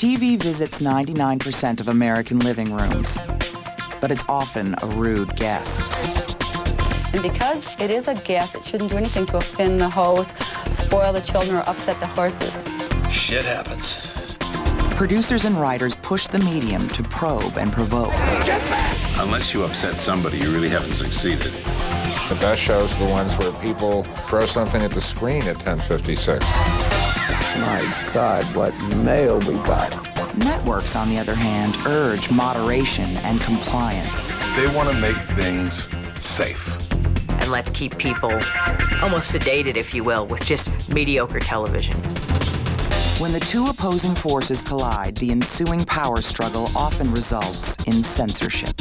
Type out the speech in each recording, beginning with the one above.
TV visits 99% of American living rooms, but it's often a rude guest. And because it is a guest, it shouldn't do anything to offend the host, spoil the children, or upset the horses. Shit happens. Producers and writers push the medium to probe and provoke. Unless you upset somebody, you really haven't succeeded. The best shows are the ones where people throw something at the screen at 10:56. My God, what mail we got. Networks, on the other hand, urge moderation and compliance. They want to make things safe. And let's keep people almost sedated, if you will, with just mediocre television. When the two opposing forces collide, the ensuing power struggle often results in censorship.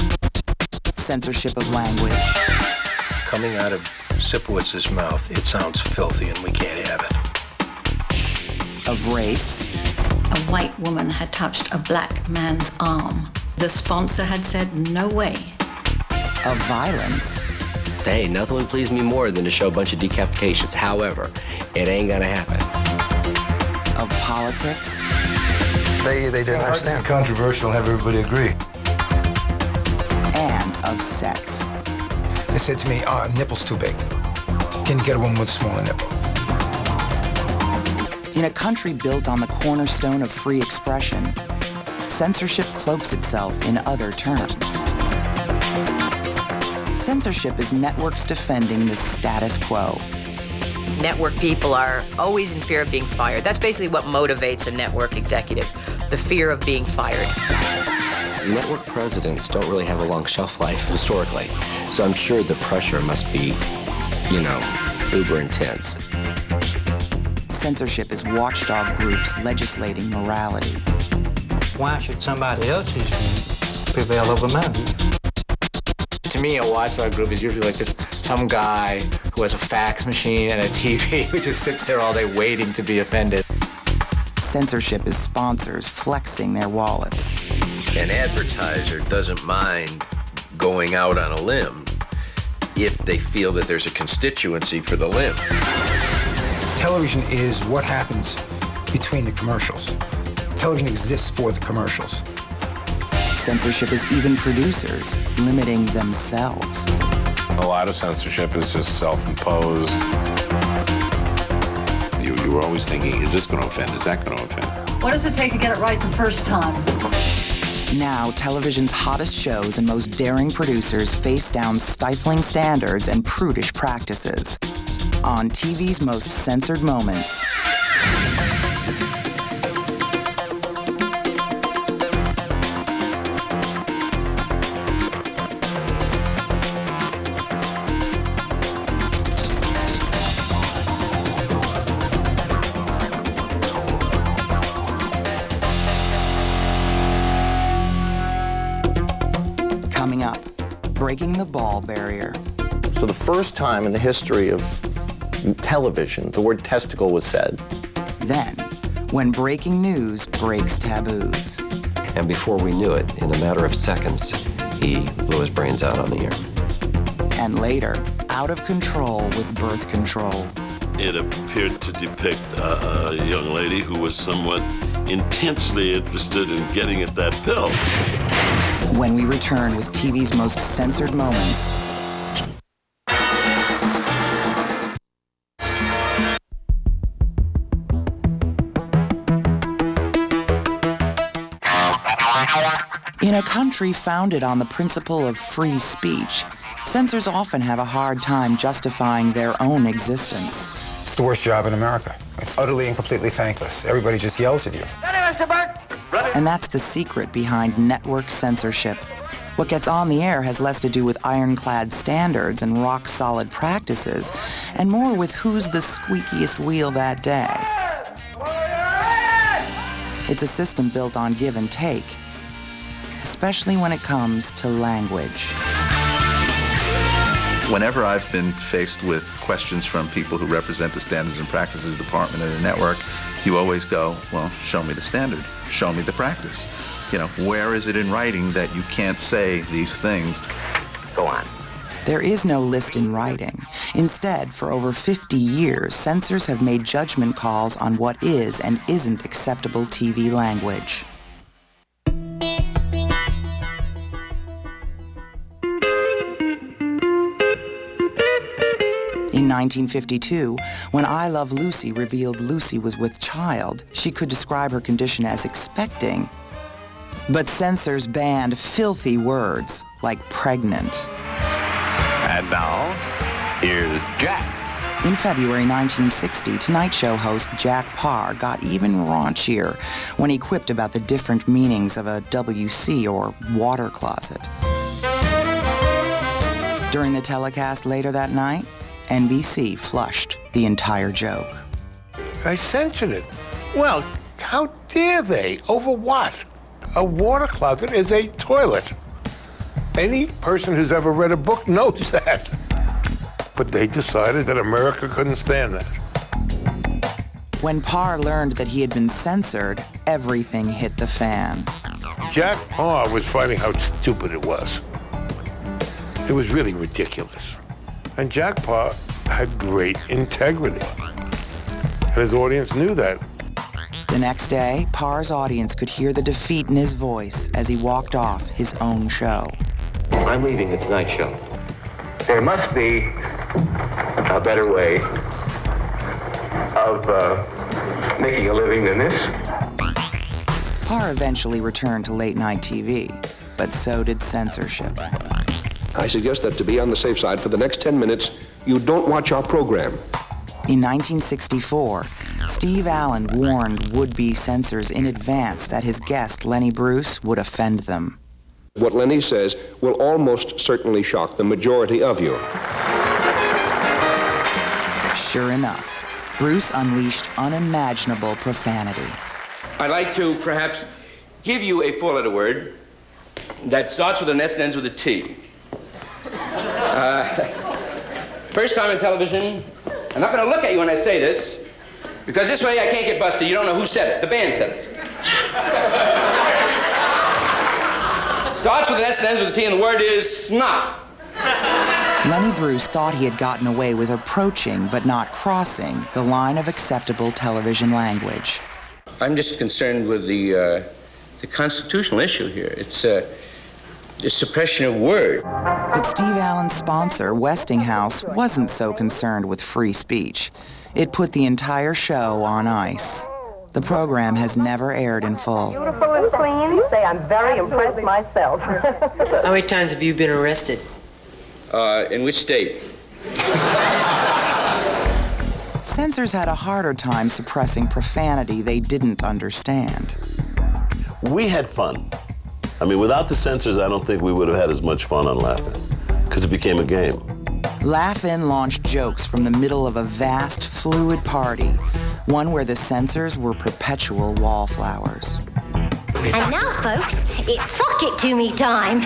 Censorship of language. Coming out of Sipowicz's mouth, it sounds filthy and we can't have it. Of race. A white woman had touched a black man's arm. The sponsor had said, no way. Of violence. Hey, nothing would please me more than to show a bunch of decapitations. However, it ain't gonna happen. Of politics. They didn't understand. Controversial, have everybody agree. And of sex. They said to me, nipple's too big. Can you get a woman with a smaller nipple? In a country built on the cornerstone of free expression, censorship cloaks itself in other terms. Censorship is networks defending the status quo. Network people are always in fear of being fired. That's basically what motivates a network executive, the fear of being fired. Network presidents don't really have a long shelf life historically, so I'm sure the pressure must be, uber intense. Censorship is watchdog groups legislating morality. Why should somebody else's view prevail over my view? To me, a watchdog group is usually like just some guy who has a fax machine and a TV who just sits there all day waiting to be offended. Censorship is sponsors flexing their wallets. An advertiser doesn't mind going out on a limb if they feel that there's a constituency for the limb. Television is what happens between the commercials. Television exists for the commercials. Censorship is even producers limiting themselves. A lot of censorship is just self-imposed. You were always thinking, is this going to offend? Is that going to offend? What does it take to get it right the first time? Now, television's hottest shows and most daring producers face down stifling standards and prudish practices. On TV's most censored moments. Coming up, breaking the ball barrier. So the first time in the history of television, the word testicle was said. Then, when breaking news breaks taboos. And before we knew it, in a matter of seconds, he blew his brains out on the air. And later, out of control with birth control. It appeared to depict a young lady who was somewhat intensely interested in getting at that pill. When we return with TV's most censored moments. In a country founded on the principle of free speech, censors often have a hard time justifying their own existence. It's the worst job in America. It's utterly and completely thankless. Everybody just yells at you. And that's the secret behind network censorship. What gets on the air has less to do with ironclad standards and rock-solid practices, and more with who's the squeakiest wheel that day. It's a system built on give and take, especially when it comes to language. Whenever I've been faced with questions from people who represent the Standards and Practices Department at a network, you always go, well, show me the standard, show me the practice. Where is it in writing that you can't say these things? Go on. There is no list in writing. Instead, for over 50 years, censors have made judgment calls on what is and isn't acceptable TV language. In 1952, when I Love Lucy revealed Lucy was with child, she could describe her condition as expecting. But censors banned filthy words like pregnant. And now, here's Jack. In February 1960, Tonight Show host Jack Paar got even raunchier when he quipped about the different meanings of a WC or water closet. During the telecast later that night, NBC flushed the entire joke. I censored it. Well, how dare they? Over what? A water closet is a toilet. Any person who's ever read a book knows that. But they decided that America couldn't stand that. When Paar learned that he had been censored, everything hit the fan. Jack Paar was fighting how stupid it was. It was really ridiculous. And Jack Paar had great integrity. And his audience knew that. The next day, Parr's audience could hear the defeat in his voice as he walked off his own show. I'm leaving the Tonight Show. There must be a better way of making a living than this. Parr eventually returned to late-night TV, but so did censorship. I suggest that to be on the safe side for the next 10 minutes, you don't watch our program. In 1964, Steve Allen warned would-be censors in advance that his guest, Lenny Bruce, would offend them. What Lenny says will almost certainly shock the majority of you. Sure enough, Bruce unleashed unimaginable profanity. I'd like to perhaps give you a four-letter word that starts with an S and ends with a T. First time on television, I'm not going to look at you when I say this, because this way I can't get busted. You don't know who said it. The band said it. Starts with an S and ends with a T, and the word is snot. Lenny Bruce thought he had gotten away with approaching, but not crossing, the line of acceptable television language. I'm just concerned with the constitutional issue here. It's the suppression of word. But Steve Allen's sponsor, Westinghouse, wasn't so concerned with free speech. It put the entire show on ice. The program has never aired in full. Beautiful and clean. Say I'm very impressed myself. How many times have you been arrested? In which state? Censors had a harder time suppressing profanity they didn't understand. We had fun. I mean, without the censors, I don't think we would have had as much fun on Laugh-In, because it became a game. Laugh-In launched jokes from the middle of a vast, fluid party, one where the censors were perpetual wallflowers. And now, folks, it's sock it to me time.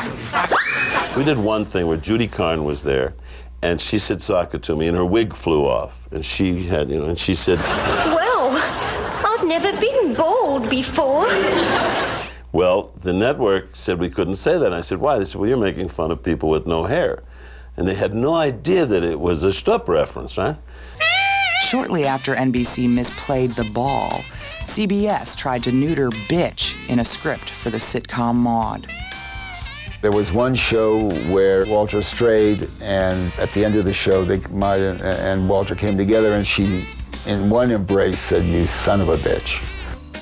We did one thing where Judy Carn was there, and she said, "Sock it to me," and her wig flew off. And she had, and she said, Well, I've never been bald before. Well, the network said we couldn't say that. And I said, why? They said, well, you're making fun of people with no hair. And they had no idea that it was a Stupp reference, right? Shortly after NBC misplayed the ball, CBS tried to neuter bitch in a script for the sitcom Maude. There was one show where Walter strayed, and at the end of the show, Maude and Walter came together, and she, in one embrace, said, "You son of a bitch."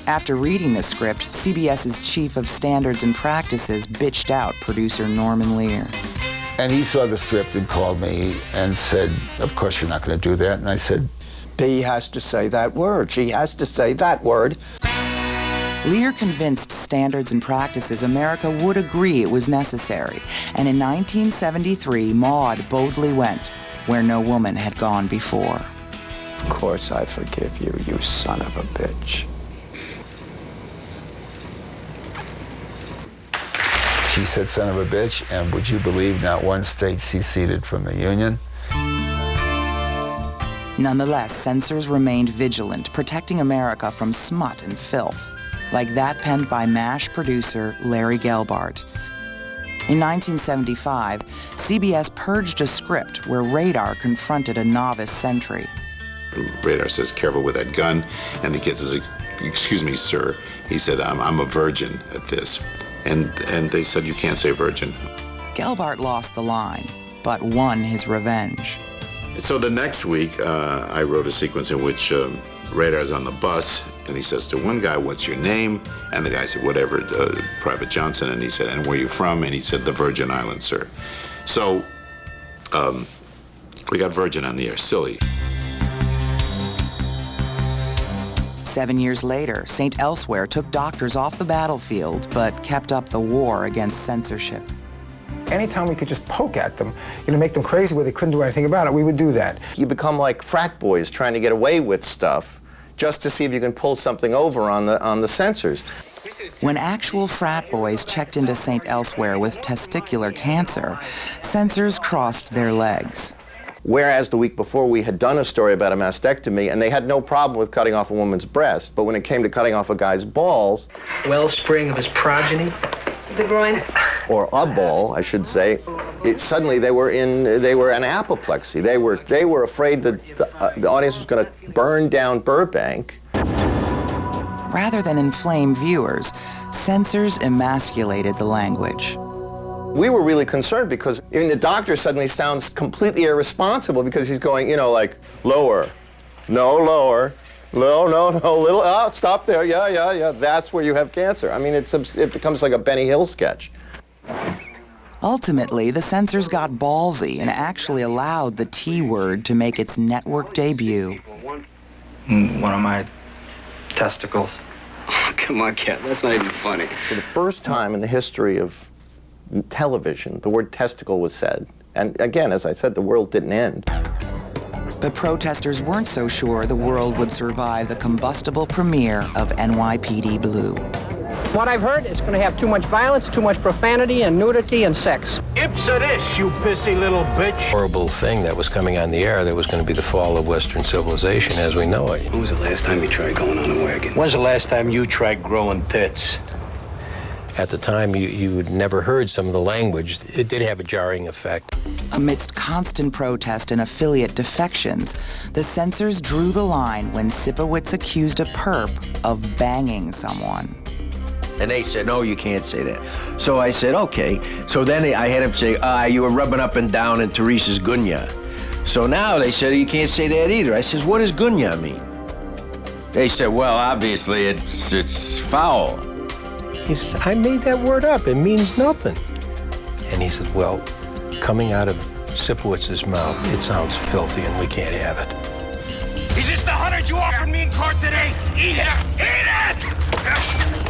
After reading the script, CBS's chief of standards and practices bitched out producer Norman Lear. And he saw the script and called me and said, "Of course you're not going to do that." And I said, "B has to say that word. She has to say that word." Lear convinced standards and practices America would agree it was necessary. And in 1973, Maude boldly went where no woman had gone before. "Of course I forgive you, you son of a bitch." She said, "Son of a bitch," and would you believe not one state seceded from the Union? Nonetheless, censors remained vigilant, protecting America from smut and filth, like that penned by MASH producer Larry Gelbart. In 1975, CBS purged a script where Radar confronted a novice sentry. Radar says, "Careful with that gun," and the kid says, "Excuse me, sir." He said, I'm a virgin at this. And they said, "You can't say virgin." Gelbart lost the line, but won his revenge. So the next week, I wrote a sequence in which Radar's on the bus, and he says to one guy, "What's your name?" And the guy said, "Whatever, Private Johnson." And he said, "And where are you from?" And he said, "The Virgin Islands, sir." So we got Virgin on the air, silly. 7 years later, St. Elsewhere took doctors off the battlefield, but kept up the war against censorship. Anytime we could just poke at them, make them crazy where they couldn't do anything about it, we would do that. You become like frat boys trying to get away with stuff just to see if you can pull something over on the censors. When actual frat boys checked into St. Elsewhere with testicular cancer, censors crossed their legs. Whereas the week before we had done a story about a mastectomy, and they had no problem with cutting off a woman's breast, but when it came to cutting off a guy's balls, Wellspring of his progeny. The groin. or a ball, I should say, suddenly they were in apoplexy. They were afraid that the audience was going to burn down Burbank. Rather than inflame viewers, censors emasculated the language. We were really concerned because even the doctor suddenly sounds completely irresponsible because he's going, like, lower, no, lower, no, little, stop there, yeah, that's where you have cancer. I mean, it becomes like a Benny Hill sketch. Ultimately, the censors got ballsy and actually allowed the T word to make its network debut. One of my testicles. Come on, Cat, that's not even funny. For the first time in the history of television, the word testicle was said. And again, as I said, the world didn't end. But protesters weren't so sure the world would survive the combustible premiere of NYPD Blue. What I've heard is going to have too much violence, too much profanity and nudity and sex. Ipsa this, you pissy little bitch. Horrible thing that was coming on the air, that was going to be the fall of Western civilization as we know it. When was the last time you tried going on a wagon? When's the last time you tried growing tits? At the time, you had never heard some of the language. It did have a jarring effect. Amidst constant protest and affiliate defections, the censors drew the line when Sipowicz accused a perp of banging someone. And they said, "No, you can't say that." So I said, "Okay." So then I had him say, "You were rubbing up and down in Teresa's gunya." So now they said, "You can't say that either." I says, "What does gunya mean?" They said, "Well, obviously it's foul." He says, "I made that word up. It means nothing." And he said, "Well, coming out of Sipowicz's mouth, it sounds filthy and we can't have it." Is this the 100 you offered me in court today? Eat it! Eat it!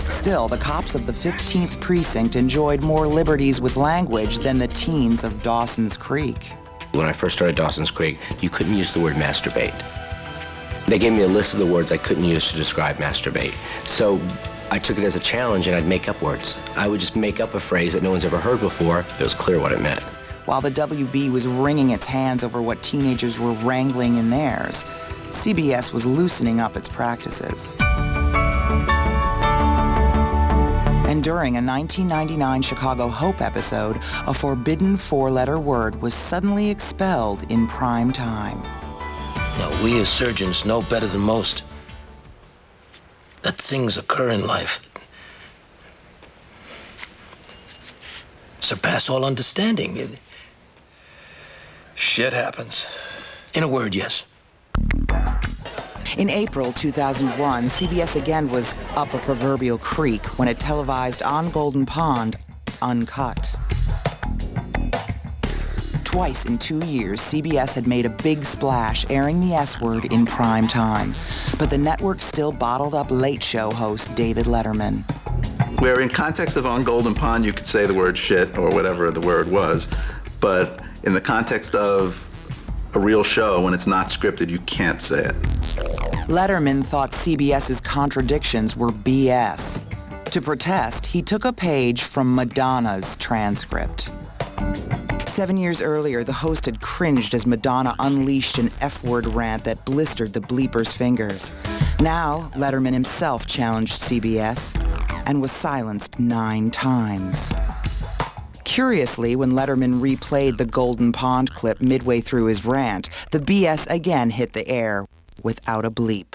Still, the cops of the 15th Precinct enjoyed more liberties with language than the teens of Dawson's Creek. When I first started Dawson's Creek, you couldn't use the word masturbate. They gave me a list of the words I couldn't use to describe masturbate. So I took it as a challenge and I'd make up words. I would just make up a phrase that no one's ever heard before. It was clear what it meant. While the WB was wringing its hands over what teenagers were wrangling in theirs, CBS was loosening up its practices. And during a 1999 Chicago Hope episode, a forbidden four-letter word was suddenly expelled in prime time. Now, we as surgeons know better than most that things occur in life that surpass all understanding. Shit happens. In a word, yes. In April 2001, CBS again was up a proverbial creek when it televised On Golden Pond, Uncut. Twice in 2 years, CBS had made a big splash airing the S-word in prime time. But the network still bottled up Late Show host David Letterman. Where in context of On Golden Pond, you could say the word shit or whatever the word was, but in the context of a real show, when it's not scripted, you can't say it. Letterman thought CBS's contradictions were BS. To protest, he took a page from Madonna's transcript. 7 years earlier, the host had cringed as Madonna unleashed an F-word rant that blistered the bleeper's fingers. Now, Letterman himself challenged CBS and was silenced 9 times. Curiously, when Letterman replayed the Golden Pond clip midway through his rant, the BS again hit the air without a bleep.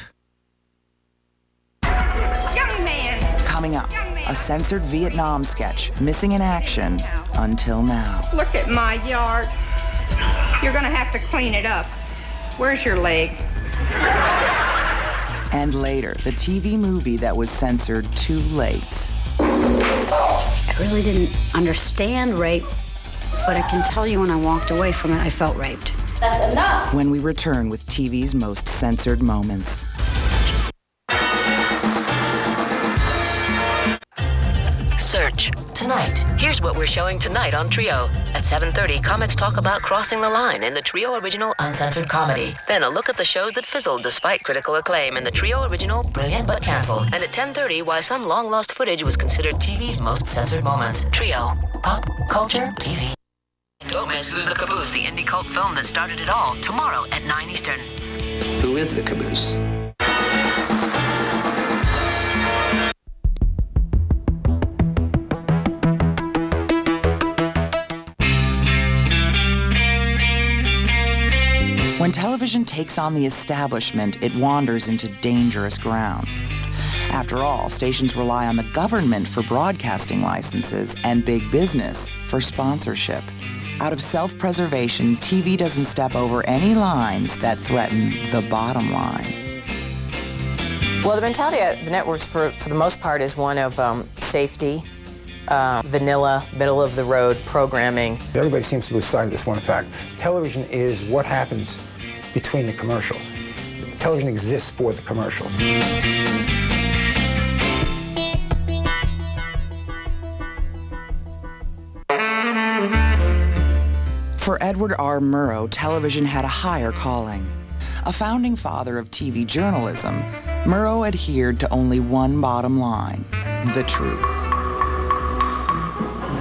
Young man! Coming up, a censored Vietnam sketch, missing in action until now. Look at my yard. You're gonna have to clean it up. Where's your leg? And later, the TV movie that was censored too late. I really didn't understand rape, but I can tell you when I walked away from it, I felt raped. That's enough! When we return with TV's most censored moments. Search. Tonight. Here's what we're showing tonight on Trio. At 7:30, comics talk about crossing the line in the Trio Original Uncensored Comedy. Then a look at the shows that fizzled despite critical acclaim in the Trio Original Brilliant But Canceled. And at 10:30, why some long-lost footage was considered TV's most censored moments. Trio. Pop, culture, TV. Don't miss Who's the Caboose, the indie cult film that started it all, tomorrow at 9 Eastern. Who is the caboose? When television takes on the establishment, it wanders into dangerous ground. After all, stations rely on the government for broadcasting licenses and big business for sponsorship. Out of self-preservation, TV doesn't step over any lines that threaten the bottom line. Well, the mentality of the networks, for the most part, is one of safety, vanilla, middle-of-the-road programming. Everybody seems to lose sight of this one fact. Television is what happens between the commercials. Television exists for the commercials. For Edward R. Murrow, television had a higher calling. A founding father of TV journalism, Murrow adhered to only one bottom line: the truth.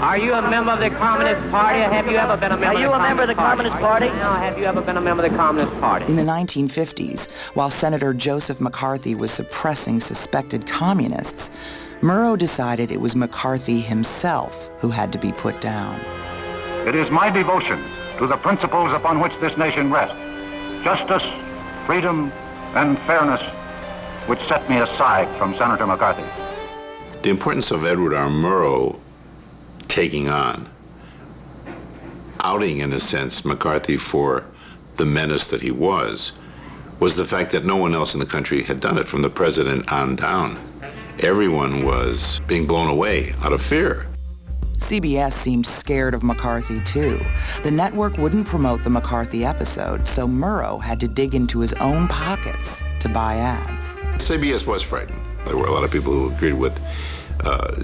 Are you a member of the Communist Party, or have you ever been a member of the Communist Party? Are you a member of the Communist Party? No, have you ever been a member of the Communist Party? In the 1950s, while Senator Joseph McCarthy was suppressing suspected communists, Murrow decided it was McCarthy himself who had to be put down. It is my devotion to the principles upon which this nation rests, justice, freedom, and fairness, which set me aside from Senator McCarthy. The importance of Edward R. Murrow taking on, outing in a sense McCarthy for the menace that he was the fact that no one else in the country had done it from the president on down. Everyone was being blown away out of fear. CBS seemed scared of McCarthy too. The network wouldn't promote the McCarthy episode, so Murrow had to dig into his own pockets to buy ads. CBS was frightened. There were a lot of people who agreed with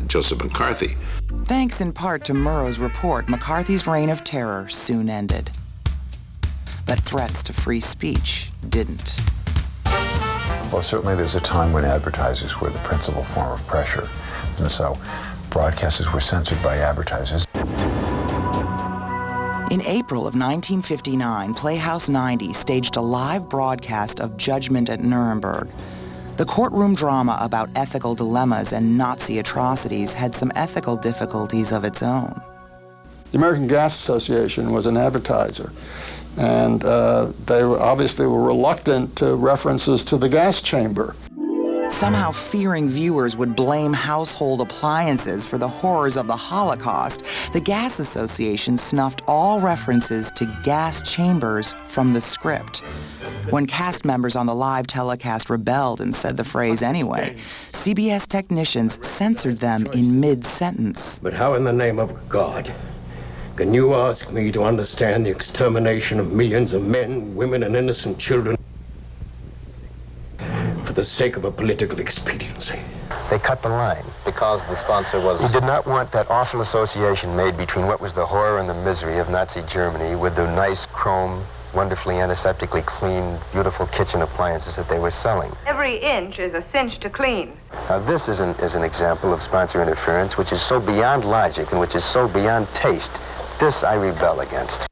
Joseph McCarthy. Thanks in part to Murrow's report, McCarthy's reign of terror soon ended. But threats to free speech didn't. Well, certainly there's a time when advertisers were the principal form of pressure, and so broadcasters were censored by advertisers. In April of 1959, Playhouse 90 staged a live broadcast of Judgment at Nuremberg. The courtroom drama about ethical dilemmas and Nazi atrocities had some ethical difficulties of its own. The American Gas Association was an advertiser, and they obviously were reluctant to references to the gas chamber. Somehow fearing viewers would blame household appliances for the horrors of the Holocaust, the Gas Association snuffed all references to gas chambers from the script. When cast members on the live telecast rebelled and said the phrase anyway, CBS technicians censored them in mid-sentence. But how in the name of God can you ask me to understand the extermination of millions of men, women, and innocent children for the sake of a political expediency? They cut the line because the sponsor was... He did not want that awful association made between what was the horror and the misery of Nazi Germany with the nice chrome, wonderfully antiseptically clean, beautiful kitchen appliances that they were selling. Every inch is a cinch to clean. Now this is an example of sponsor interference which is so beyond logic and which is so beyond taste. This I rebel against.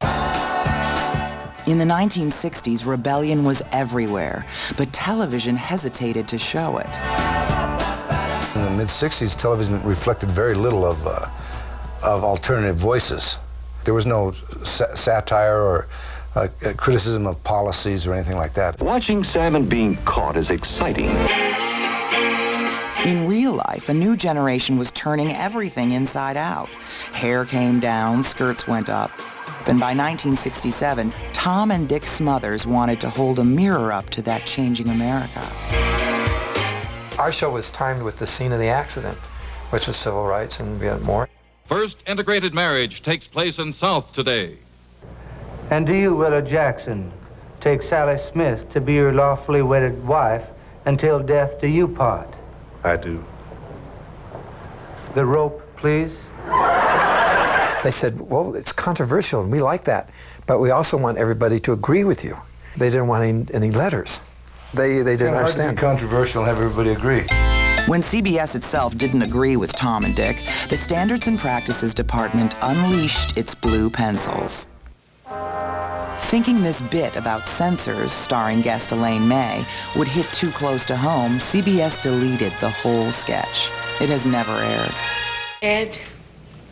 In the 1960s, rebellion was everywhere, but television hesitated to show it. In the mid-60s, television reflected very little of of alternative voices. There was no satire or criticism of policies or anything like that. Watching salmon being caught is exciting. In real life, a new generation was turning everything inside out. Hair came down, skirts went up. And by 1967, Tom and Dick Smothers wanted to hold a mirror up to that changing America. Our show was timed with the scene of the accident, which was civil rights and more. First integrated marriage takes place in South today. And do you, Willa Jackson, take Sally Smith to be your lawfully wedded wife until death do you part? I do. The rope, please. They said, well, it's controversial, and we like that, but we also want everybody to agree with you. They didn't want any letters. They didn't understand. It's controversial and have everybody agree. When CBS itself didn't agree with Tom and Dick, the Standards and Practices Department unleashed its blue pencils. Thinking this bit about censors, starring guest Elaine May, would hit too close to home, CBS deleted the whole sketch. It has never aired. Ed?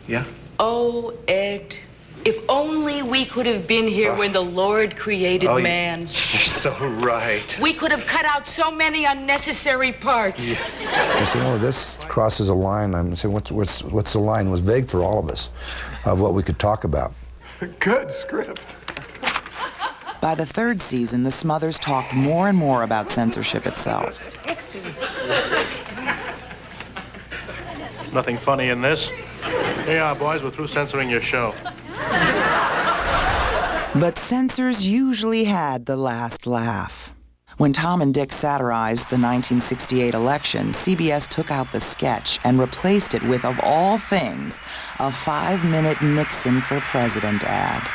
Yeah? Oh, Ed, if only we could have been here when the Lord created man. You're so right. We could have cut out so many unnecessary parts. I said, oh, this crosses a line. I'm saying, what's the line? It was vague for all of us of what we could talk about. Good script. By the third season, the Smothers talked more and more about censorship itself. Nothing funny in this. Here you are, boys. We're through censoring your show. But censors usually had the last laugh. When Tom and Dick satirized the 1968 election, CBS took out the sketch and replaced it with, of all things, a 5-minute Nixon for President ad.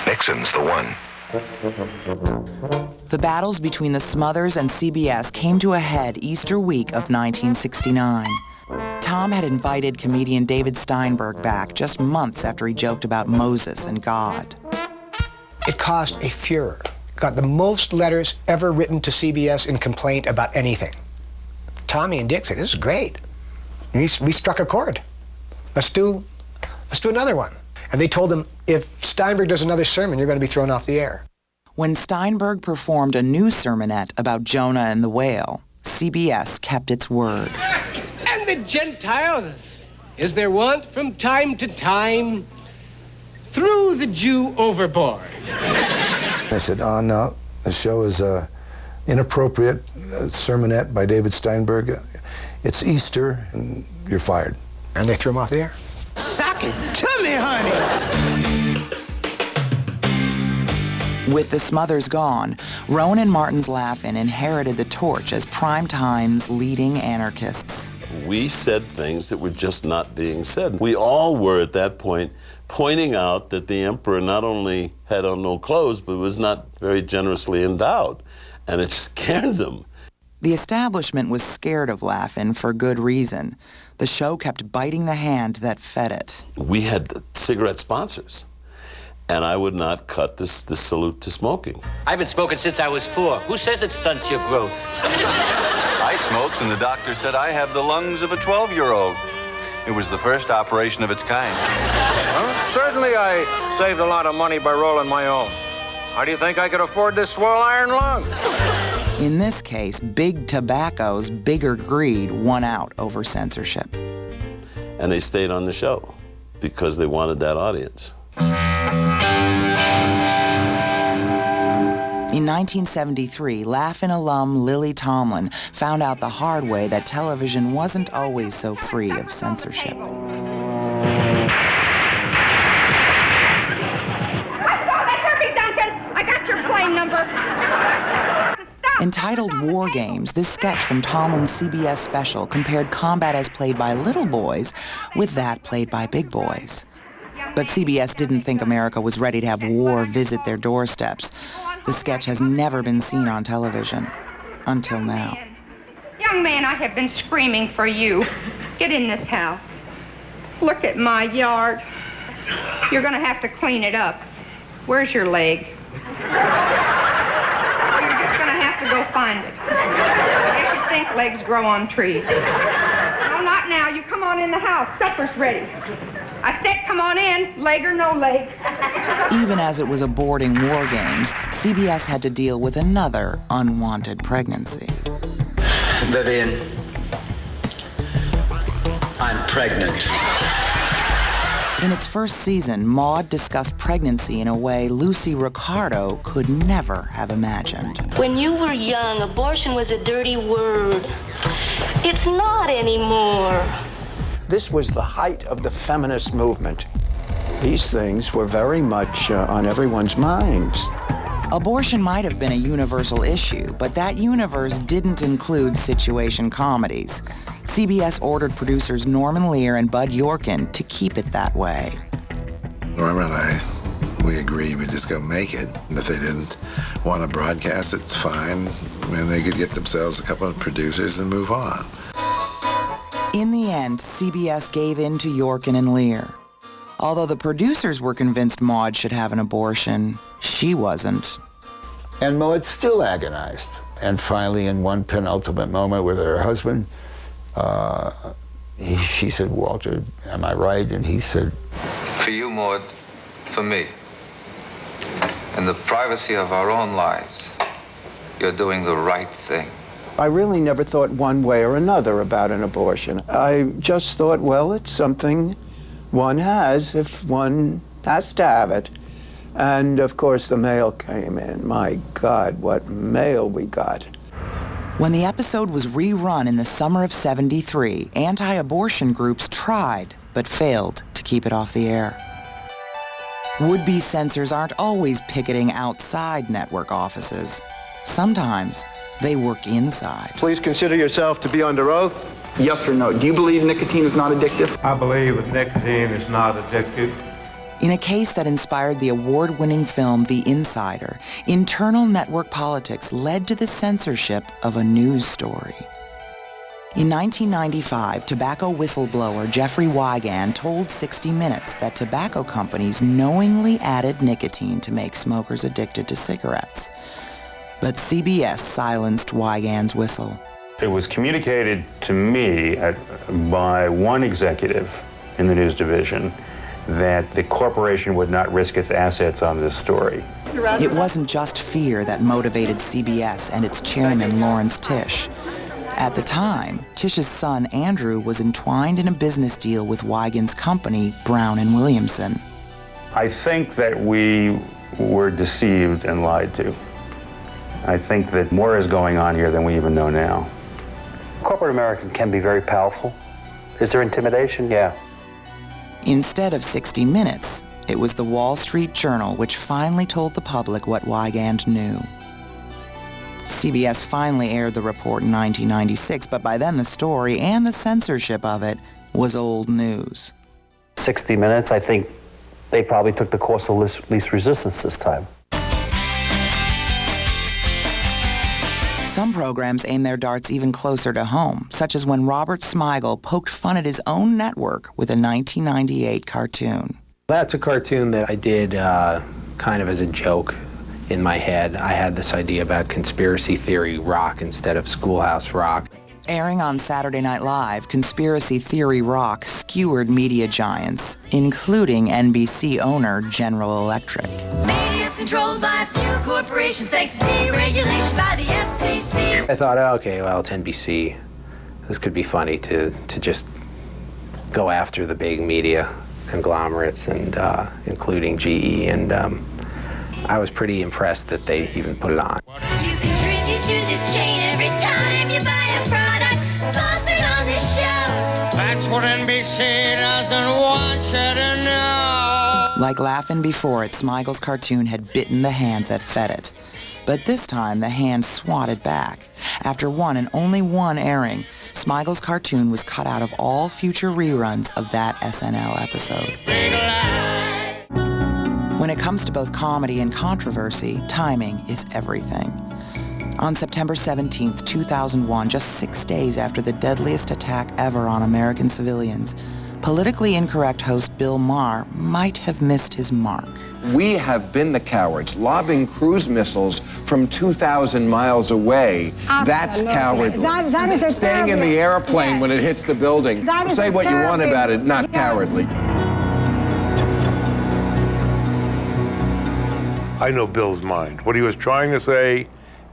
Nixon's the one. The battles between the Smothers and CBS came to a head Easter week of 1969. Tom had invited comedian David Steinberg back just months after he joked about Moses and God. It caused a furor. Got the most letters ever written to CBS in complaint about anything. Tommy and Dick said, this is great. We struck a chord. Let's do another one. And they told him, if Steinberg does another sermon, you're going to be thrown off the air. When Steinberg performed a new sermonette about Jonah and the whale, CBS kept its word. And the Gentiles, as their wont from time to time, threw the Jew overboard. I said, oh, no, the show is inappropriate sermonette by David Steinberg. It's Easter, and you're fired. And they threw him off the air. Suck it to me, honey. With the Smothers gone, Rowan and Martin's Laugh-In inherited the torch as primetime's leading anarchists. We said things that were just not being said. We all were at that point pointing out that the emperor not only had on no clothes, but was not very generously endowed, and it scared them. The establishment was scared of Laugh-In for good reason. The show kept biting the hand that fed it. We had cigarette sponsors, and I would not cut this salute to smoking. I've been smoking since I was 4. Who says it stunts your growth? I smoked, and the doctor said I have the lungs of a 12-year-old. It was the first operation of its kind. Huh? Certainly I saved a lot of money by rolling my own. How do you think I could afford this swell iron lung? In this case, big tobacco's bigger greed won out over censorship. And they stayed on the show because they wanted that audience. In 1973, Laugh-In alum Lily Tomlin found out the hard way that television wasn't always so free of censorship. Entitled War Games, this sketch from Tomlin's CBS special compared combat as played by little boys with that played by big boys. But CBS didn't think America was ready to have war visit their doorsteps. The sketch has never been seen on television, until now. Young man, I have been screaming for you. Get in this house. Look at my yard. You're going to have to clean it up. Where's your leg? Go find it. I guess you think legs grow on trees. No, not now. You come on in the house. Supper's ready. I said come on in, leg or no leg. Even as it was aborting war games, CBS had to deal with another unwanted pregnancy. Vivian, I'm pregnant. In its first season, Maude discussed pregnancy in a way Lucy Ricardo could never have imagined. When you were young, abortion was a dirty word. It's not anymore. This was the height of the feminist movement. These things were very much on everyone's minds. Abortion might have been a universal issue, but that universe didn't include situation comedies. CBS ordered producers Norman Lear and Bud Yorkin to keep it that way. Norman and we agreed we'd just go make it. And if they didn't want to broadcast it, it's fine. And they could get themselves a couple of producers and move on. In the end, CBS gave in to Yorkin and Lear. Although the producers were convinced Maude should have an abortion, she wasn't. And Maude still agonized. And finally, in one penultimate moment with her husband, she said, "Walter, am I right?" And he said, "For you, Maude, for me, in the privacy of our own lives, you're doing the right thing." I really never thought one way or another about an abortion. I just thought, well, it's something one has if one has to have it. And of course the mail came in. My God, what mail we got. When the episode was rerun in the summer of '73, anti-abortion groups tried but failed to keep it off the air. Would-be censors aren't always picketing outside network offices. Sometimes they work inside. Please consider yourself to be under oath. Yes or no? Do you believe nicotine is not addictive? I believe that nicotine is not addictive. In a case that inspired the award-winning film The Insider, internal network politics led to the censorship of a news story. In 1995, tobacco whistleblower Jeffrey Wigand told 60 Minutes that tobacco companies knowingly added nicotine to make smokers addicted to cigarettes. But CBS silenced Wigand's whistle. It was communicated to me by one executive in the news division that the corporation would not risk its assets on this story. It wasn't just fear that motivated CBS and its chairman, Lawrence Tisch. At the time, Tisch's son, Andrew, was entwined in a business deal with Wigand's company, Brown & Williamson. I think that we were deceived and lied to. I think that more is going on here than we even know now. Corporate America can be very powerful. Is there intimidation? Yeah. Instead of 60 Minutes, it was the Wall Street Journal which finally told the public what Wigand knew. CBS finally aired the report in 1996, but by then the story and the censorship of it was old news. 60 Minutes, I think they probably took the course of least resistance this time. Some programs aim their darts even closer to home, such as when Robert Smigel poked fun at his own network with a 1998 cartoon. That's a cartoon that I did kind of as a joke in my head. I had this idea about conspiracy theory rock instead of Schoolhouse Rock. Airing on Saturday Night Live, conspiracy theory rock skewered media giants, including NBC owner General Electric. Media is controlled by a few corporations thanks to deregulation by the FCC. I thought, oh, okay, well, it's NBC. This could be funny to just go after the big media conglomerates, and including GE, and I was pretty impressed that they even put it on. You contribute to this chain every time you buy a product sponsored on this show. That's what NBC doesn't want you to know. Like Laughing Before It, Smigel's cartoon had bitten the hand that fed it. But this time, the hand swatted back. After one and only one airing, Smigel's cartoon was cut out of all future reruns of that SNL episode. When it comes to both comedy and controversy, timing is everything. On September 17th, 2001, just 6 days after the deadliest attack ever on American civilians, politically incorrect host Bill Maher might have missed his mark. We have been the cowards, lobbing cruise missiles from 2,000 miles away. That's cowardly. That is a Staying in the airplane when it hits the building. Say what you want about it, not cowardly. I know Bill's mind. What he was trying to say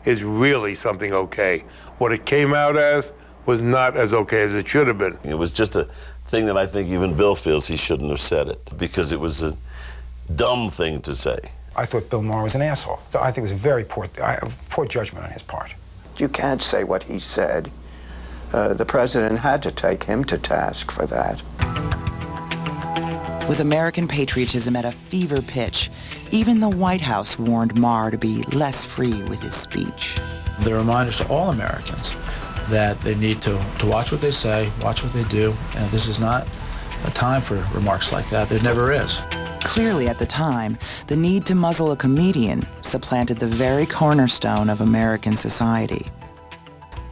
is really something okay. What it came out as was not as okay as it should have been. It was just a thing that I think even Bill feels he shouldn't have said it, because it was a dumb thing to say. I thought Bill Maher was an asshole. I think it was a very poor judgment on his part. You can't say what he said. The president had to take him to task for that. With American patriotism at a fever pitch, even the White House warned Maher to be less free with his speech. They're reminders to all Americans that they need to watch what they say, watch what they do, and this is not a time for remarks like that. There never is. Clearly, at the time, the need to muzzle a comedian supplanted the very cornerstone of American society.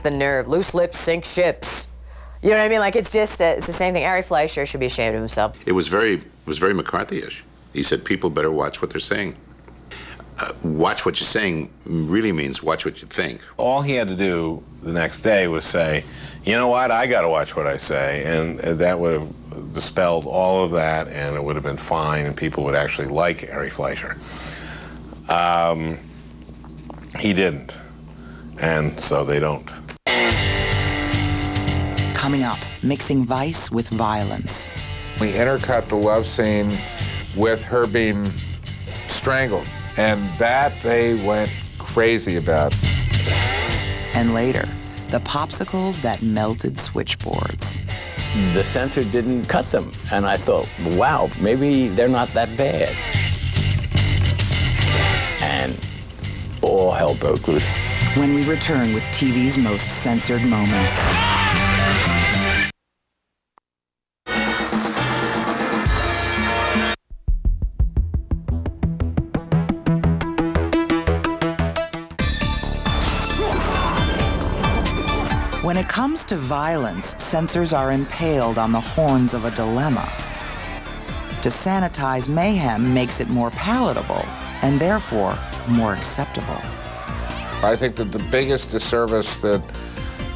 The nerve. Loose lips sink ships. You know what I mean? Like, it's just, it's the same thing. Ari Fleischer should be ashamed of himself. It was very McCarthy-ish. He said people better watch what they're saying. Watch what you're saying really means watch what you think. All he had to do the next day was say, you know what, I got to watch what I say, and that would have dispelled all of that, and it would have been fine, and people would actually like Ari Fleischer. He didn't, and so they don't. Coming up, mixing vice with violence. We intercut the love scene with her being strangled, and that they went crazy about. And later, the popsicles that melted switchboards. The censor didn't cut them, and I thought, wow, maybe they're not that bad. And all hell broke loose. When we return with TV's most censored moments. When it comes to violence, censors are impaled on the horns of a dilemma. To sanitize mayhem makes it more palatable and therefore more acceptable. I think that the biggest disservice that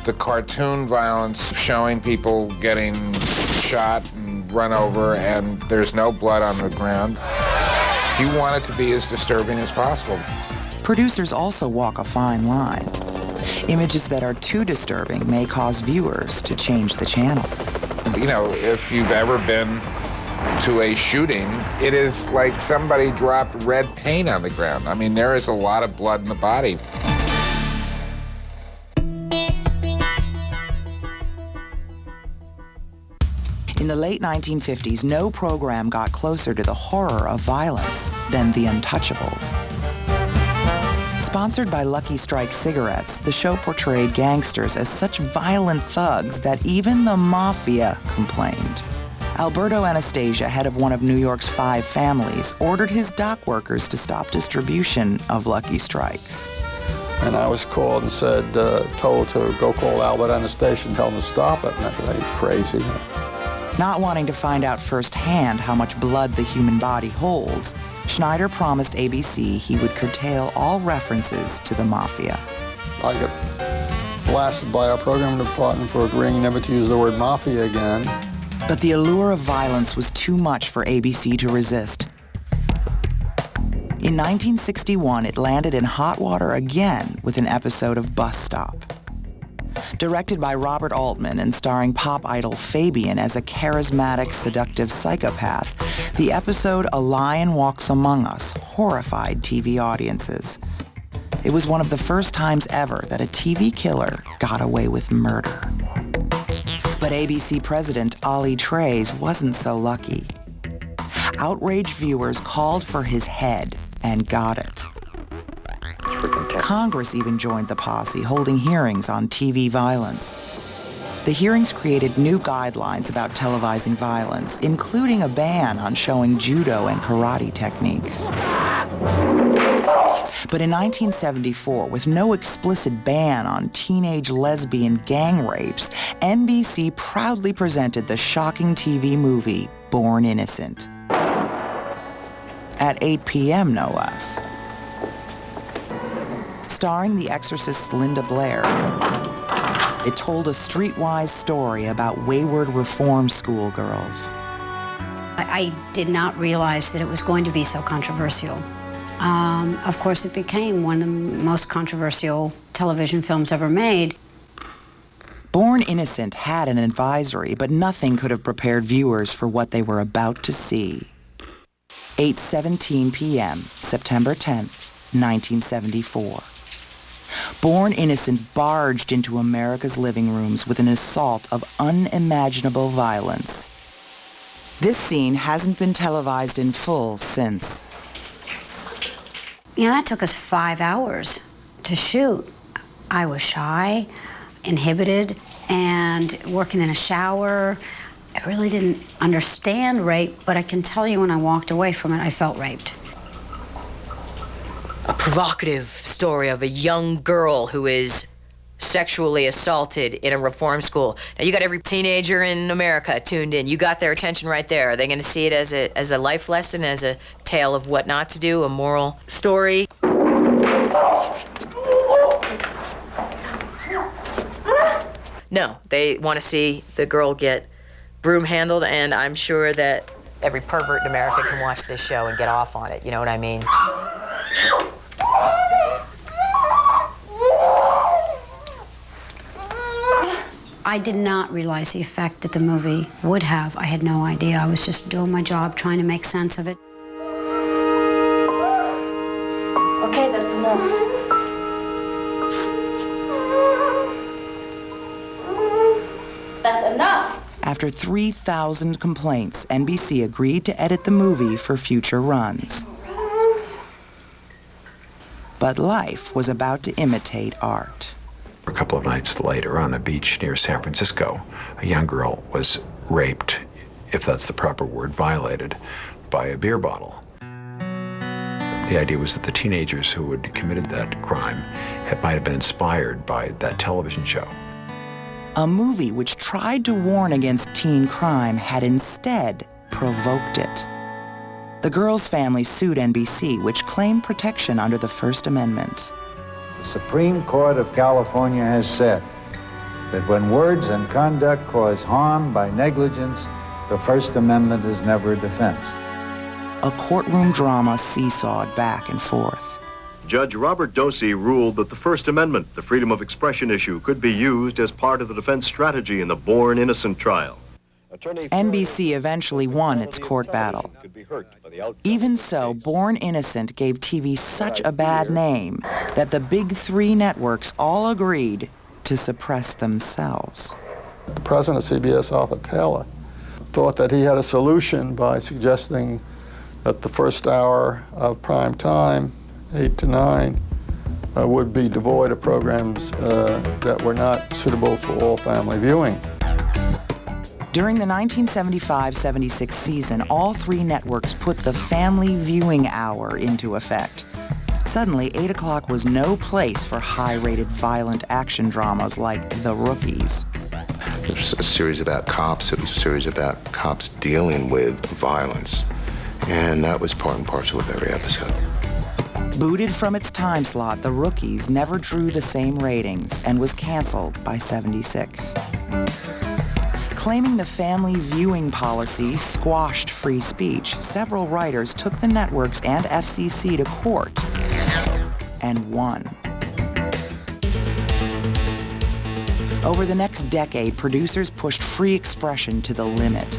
the cartoon violence showing people getting shot and run over and there's no blood on the ground, you want it to be as disturbing as possible. Producers also walk a fine line. Images that are too disturbing may cause viewers to change the channel. You know, if you've ever been to a shooting, it is like somebody dropped red paint on the ground. I mean, there is a lot of blood in the body. In the late 1950s, no program got closer to the horror of violence than The Untouchables. Sponsored by Lucky Strike cigarettes, the show portrayed gangsters as such violent thugs that even the mafia complained. Alberto Anastasia, head of one of New York's 5 families, ordered his dock workers to stop distribution of Lucky Strikes. And I was called and said, told to go call Albert Anastasia and tell him to stop it. And I said, are you crazy? Not wanting to find out firsthand how much blood the human body holds, Schneider promised ABC he would curtail all references to the mafia. I got blasted by our program department for agreeing never to use the word mafia again. But the allure of violence was too much for ABC to resist. In 1961, it landed in hot water again with an episode of Bus Stop. Directed by Robert Altman and starring pop idol Fabian as a charismatic, seductive psychopath, the episode A Lion Walks Among Us horrified TV audiences. It was one of the first times ever that a TV killer got away with murder. But ABC president Ali Trays wasn't so lucky. Outraged viewers called for his head and got it. Congress even joined the posse, holding hearings on TV violence. The hearings created new guidelines about televising violence, including a ban on showing judo and karate techniques. But in 1974, with no explicit ban on teenage lesbian gang rapes, NBC proudly presented the shocking TV movie Born Innocent. At 8 p.m., no less. Starring the exorcist Linda Blair, it told a streetwise story about wayward reform school girls. I did not realize that it was going to be so controversial. Of course, it became one of the most controversial television films ever made. Born Innocent had an advisory, but nothing could have prepared viewers for what they were about to see. 8:17 p.m., September 10th, 1974. Born Innocent barged into America's living rooms with an assault of unimaginable violence. This scene hasn't been televised in full since. You know, that took us 5 hours to shoot. I was shy, inhibited, and working in a shower. I really didn't understand rape, but I can tell you when I walked away from it, I felt raped. A provocative story of a young girl who is sexually assaulted in a reform school. Now, you got every teenager in America tuned in. You got their attention right there. Are they going to see it as a life lesson, as a tale of what not to do, a moral story? No, they want to see the girl get broom handled, and I'm sure that every pervert in America can watch this show and get off on it. You know what I mean? I did not realize the effect that the movie would have. I had no idea. I was just doing my job, trying to make sense of it. Okay, that's enough. That's enough. After 3,000 complaints, NBC agreed to edit the movie for future runs. But life was about to imitate art. A couple of nights later on a beach near San Francisco, a young girl was raped, if that's the proper word, violated by a beer bottle. The idea was that the teenagers who had committed that crime might have been inspired by that television show. A movie which tried to warn against teen crime had instead provoked it. The girl's family sued NBC, which claimed protection under the First Amendment. The Supreme Court of California has said that when words and conduct cause harm by negligence, the First Amendment is never a defense. A courtroom drama seesawed back and forth. Judge Robert Dosey ruled that the First Amendment, the freedom of expression issue, could be used as part of the defense strategy in the Born Innocent trial. NBC eventually won its court battle. Even so, Born Innocent gave TV such a bad name that the big three networks all agreed to suppress themselves. The president of CBS, Arthur Taylor, thought that he had a solution by suggesting that the first hour of prime time, 8 to 9, would be devoid of programs that were not suitable for all family viewing. During the 1975-76 season, all three networks put the family viewing hour into effect. Suddenly, 8 o'clock was no place for high-rated violent action dramas like The Rookies. It was a series about cops. It was a series about cops dealing with violence. And that was part and parcel of every episode. Booted from its time slot, The Rookies never drew the same ratings and was canceled by 76. Claiming the family viewing policy squashed free speech, several writers took the networks and FCC to court and won. Over the next decade, producers pushed free expression to the limit.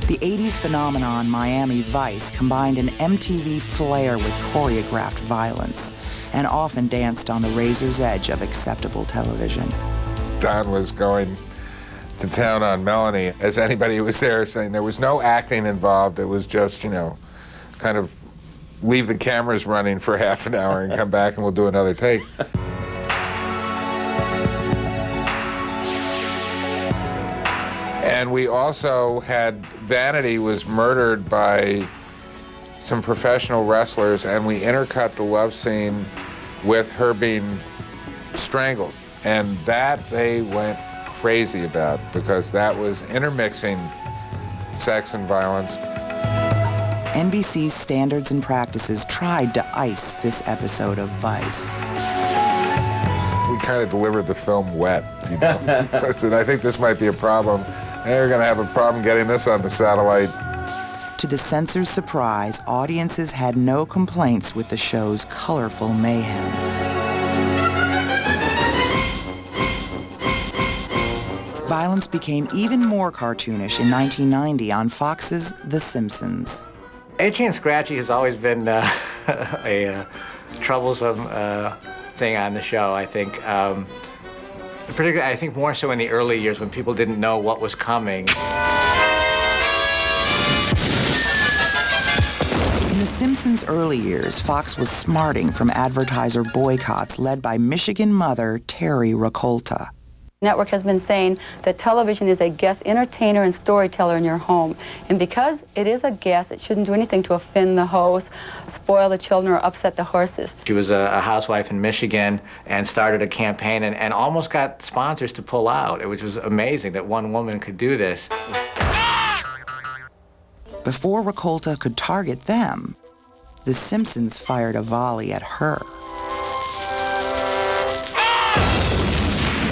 The 80s phenomenon Miami Vice combined an MTV flair with choreographed violence and often danced on the razor's edge of acceptable television. Don was going to town on Melanie, as anybody who was there saying there was no acting involved. It was just, you know, kind of leave the cameras running for half an hour and come back and we'll do another take. And we also had Vanity was murdered by some professional wrestlers, and we intercut the love scene with her being strangled. And that they went crazy about, because that was intermixing sex and violence. NBC's Standards and Practices tried to ice this episode of Vice. We kind of delivered the film wet, you know. Listen, I think this might be a problem. They're going to have a problem getting this on the satellite. To the censors' surprise, audiences had no complaints with the show's colorful mayhem. Violence became even more cartoonish in 1990 on Fox's The Simpsons. Itchy and Scratchy has always been a troublesome thing on the show, I think. Particularly, I think more so in the early years when people didn't know what was coming. In The Simpsons' early years, Fox was smarting from advertiser boycotts led by Michigan mother Terry Rakolta. The network has been saying that television is a guest entertainer and storyteller in your home. And because it is a guest, it shouldn't do anything to offend the host, spoil the children, or upset the horses. She was a housewife in Michigan and started a campaign and almost got sponsors to pull out, which was amazing that one woman could do this. Before Rakolta could target them, The Simpsons fired a volley at her.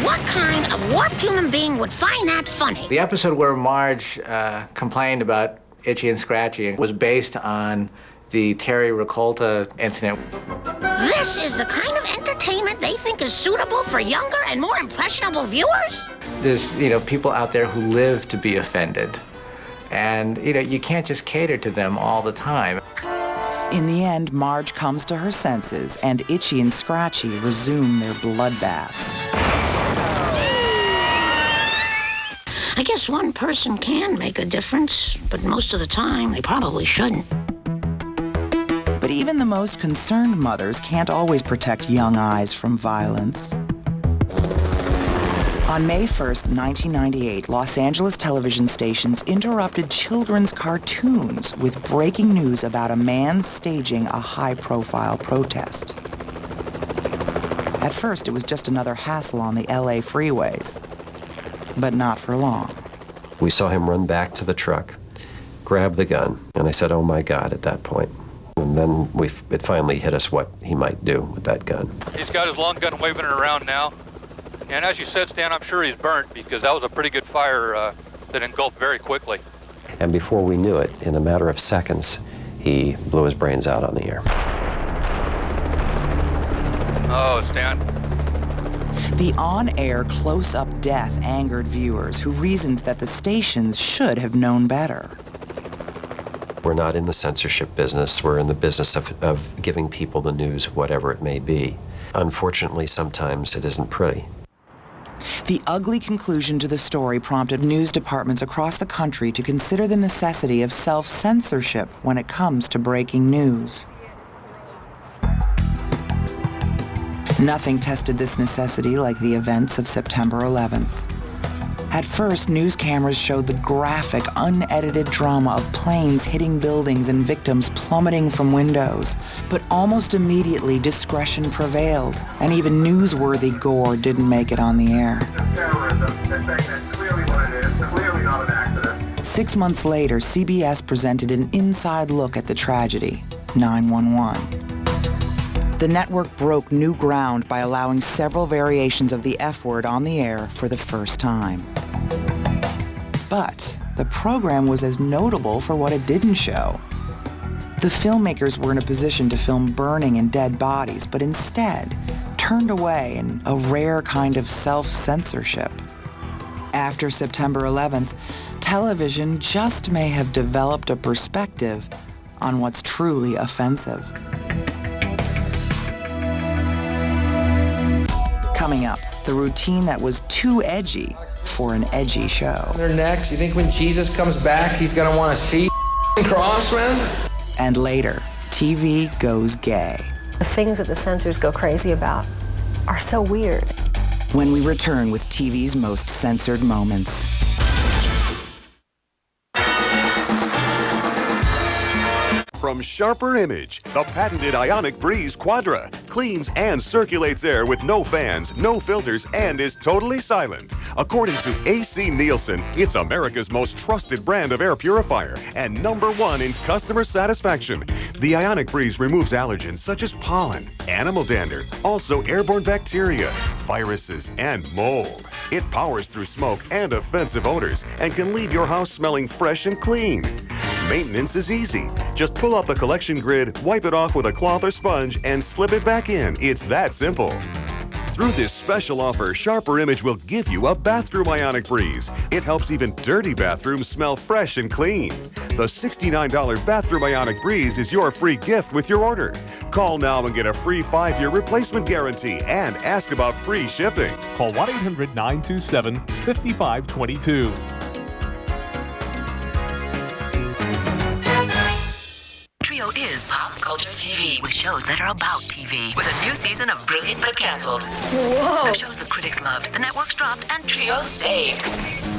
What kind of warped human being would find that funny? The episode where Marge complained about Itchy and Scratchy was based on the Terry Rakolta incident. This is the kind of entertainment they think is suitable for younger and more impressionable viewers? There's, people out there who live to be offended. And, you can't just cater to them all the time. In the end, Marge comes to her senses, and Itchy and Scratchy resume their bloodbaths. I guess one person can make a difference, but most of the time, they probably shouldn't. But even the most concerned mothers can't always protect young eyes from violence. On May 1st, 1998, Los Angeles television stations interrupted children's cartoons with breaking news about a man staging a high-profile protest. At first, it was just another hassle on the LA freeways, but not for long. We saw him run back to the truck, grab the gun, and I said, oh my God, at that point. And then it finally hit us what he might do with that gun. He's got his long gun waving it around now. And as you said, Stan, I'm sure he's burnt because that was a pretty good fire that engulfed very quickly. And before we knew it, in a matter of seconds, he blew his brains out on the air. Oh, Stan. The on-air close-up death angered viewers who reasoned that the stations should have known better. We're not in the censorship business. We're in the business of giving people the news, whatever it may be. Unfortunately, sometimes it isn't pretty. The ugly conclusion to the story prompted news departments across the country to consider the necessity of self-censorship when it comes to breaking news. Nothing tested this necessity like the events of September 11th. At first, news cameras showed the graphic, unedited drama of planes hitting buildings and victims plummeting from windows. But almost immediately, discretion prevailed, and even newsworthy gore didn't make it on the air. 6 months later, CBS presented an inside look at the tragedy, 9/11. The network broke new ground by allowing several variations of the F word on the air for the first time. But the program was as notable for what it didn't show. The filmmakers were in a position to film burning and dead bodies, but instead turned away in a rare kind of self-censorship. After September 11th, television just may have developed a perspective on what's truly offensive. Coming up, the routine that was too edgy for an edgy show. They're next. You think when Jesus comes back, he's gonna want to see the cross, man? And later, TV goes gay. The things that the censors go crazy about are so weird. When we return with TV's most censored moments. from Sharper Image, the patented Ionic Breeze Quadra. Cleans and circulates air with no fans, no filters, and is totally silent. According to AC Nielsen, it's America's most trusted brand of air purifier and #1 in customer satisfaction. The Ionic Breeze removes allergens such as pollen, animal dander, also airborne bacteria, viruses, and mold. It powers through smoke and offensive odors and can leave your house smelling fresh and clean. Maintenance is easy. Just pull out the collection grid, wipe it off with a cloth or sponge, and slip it back in. It's that simple. Through this special offer, Sharper Image will give you a bathroom Ionic Breeze. It helps even dirty bathrooms smell fresh and clean. The $69 bathroom Ionic Breeze is your free gift with your order. Call now and get a free 5-year replacement guarantee and ask about free shipping. Call 1-800-927-5522. Trio is pop culture TV with shows that are about TV. With a new season of Brilliant But Cancelled. Whoa! The shows the critics loved, the networks dropped, and Trio saved.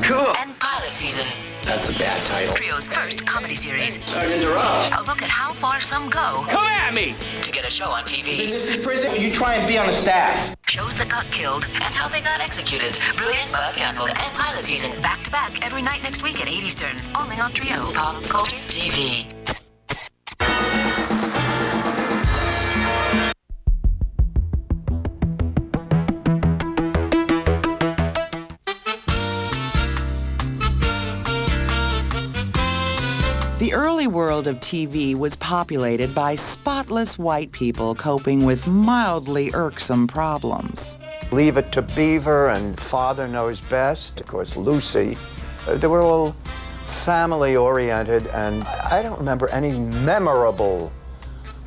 Cool. And Pilot Season. That's a bad title. Trio's first comedy series. Sorry to interrupt. A look at how far some go. Come at me! To get a show on TV. This is prison. You try and be on the staff. Shows that got killed and how they got executed. Brilliant But Cancelled and Pilot Season. Back to back every night next week at 8 Eastern. Only on Trio. Pop Culture TV. The early world of TV was populated by spotless white people coping with mildly irksome problems. Leave It to Beaver and Father Knows Best, of course, Lucy. They were all family-oriented, and I don't remember any memorable,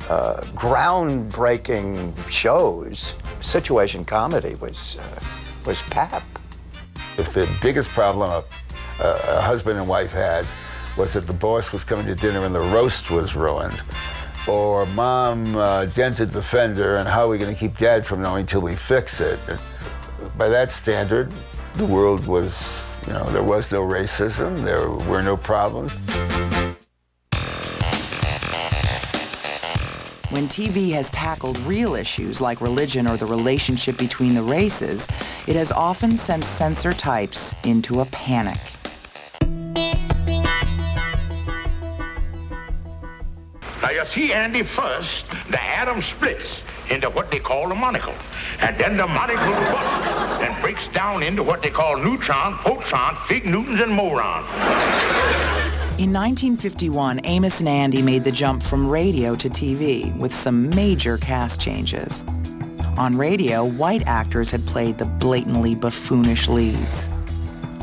groundbreaking shows. Situation comedy was pap. If the biggest problem a husband and wife had was that the boss was coming to dinner and the roast was ruined, or mom dented the fender and how are we going to keep dad from knowing till we fix it? By that standard, the world was, there was no racism, there were no problems. When TV has tackled real issues like religion or the relationship between the races, it has often sent censor types into a panic. Now, you see, Andy, first, the atom splits into what they call a molecule. And then the molecule busts and breaks down into what they call neutrons, protons, fig newtons, and morons. In 1951, Amos and Andy made the jump from radio to TV with some major cast changes. On radio, white actors had played the blatantly buffoonish leads.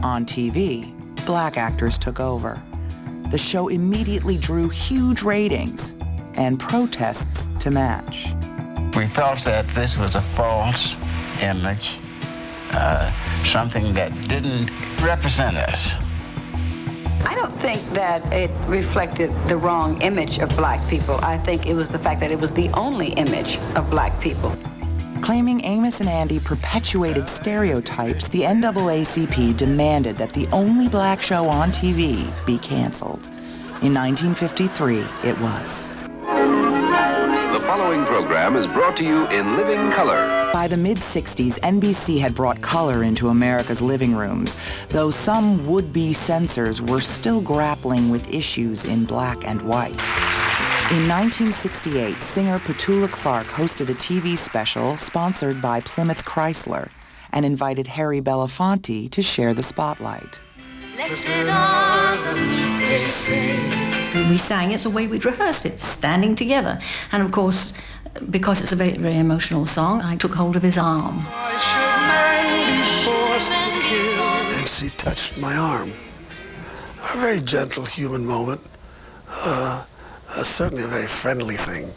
On TV, black actors took over. The show immediately drew huge ratings and protests to match. We felt that this was a false image, something that didn't represent us. I don't think that it reflected the wrong image of black people. I think it was the fact that it was the only image of black people. Claiming Amos and Andy perpetuated stereotypes, the NAACP demanded that the only black show on TV be canceled. In 1953, it was. The following program is brought to you in living color. By the mid-60s, NBC had brought color into America's living rooms, though some would-be censors were still grappling with issues in black and white. In 1968, singer Petula Clark hosted a TV special sponsored by Plymouth Chrysler and invited Harry Belafonte to share the spotlight. Blessed are the meek, they say. We sang it the way we'd rehearsed it, standing together. And of course, because it's a very, very emotional song, I took hold of his arm. And she touched my arm. A very gentle human moment. Certainly a very friendly thing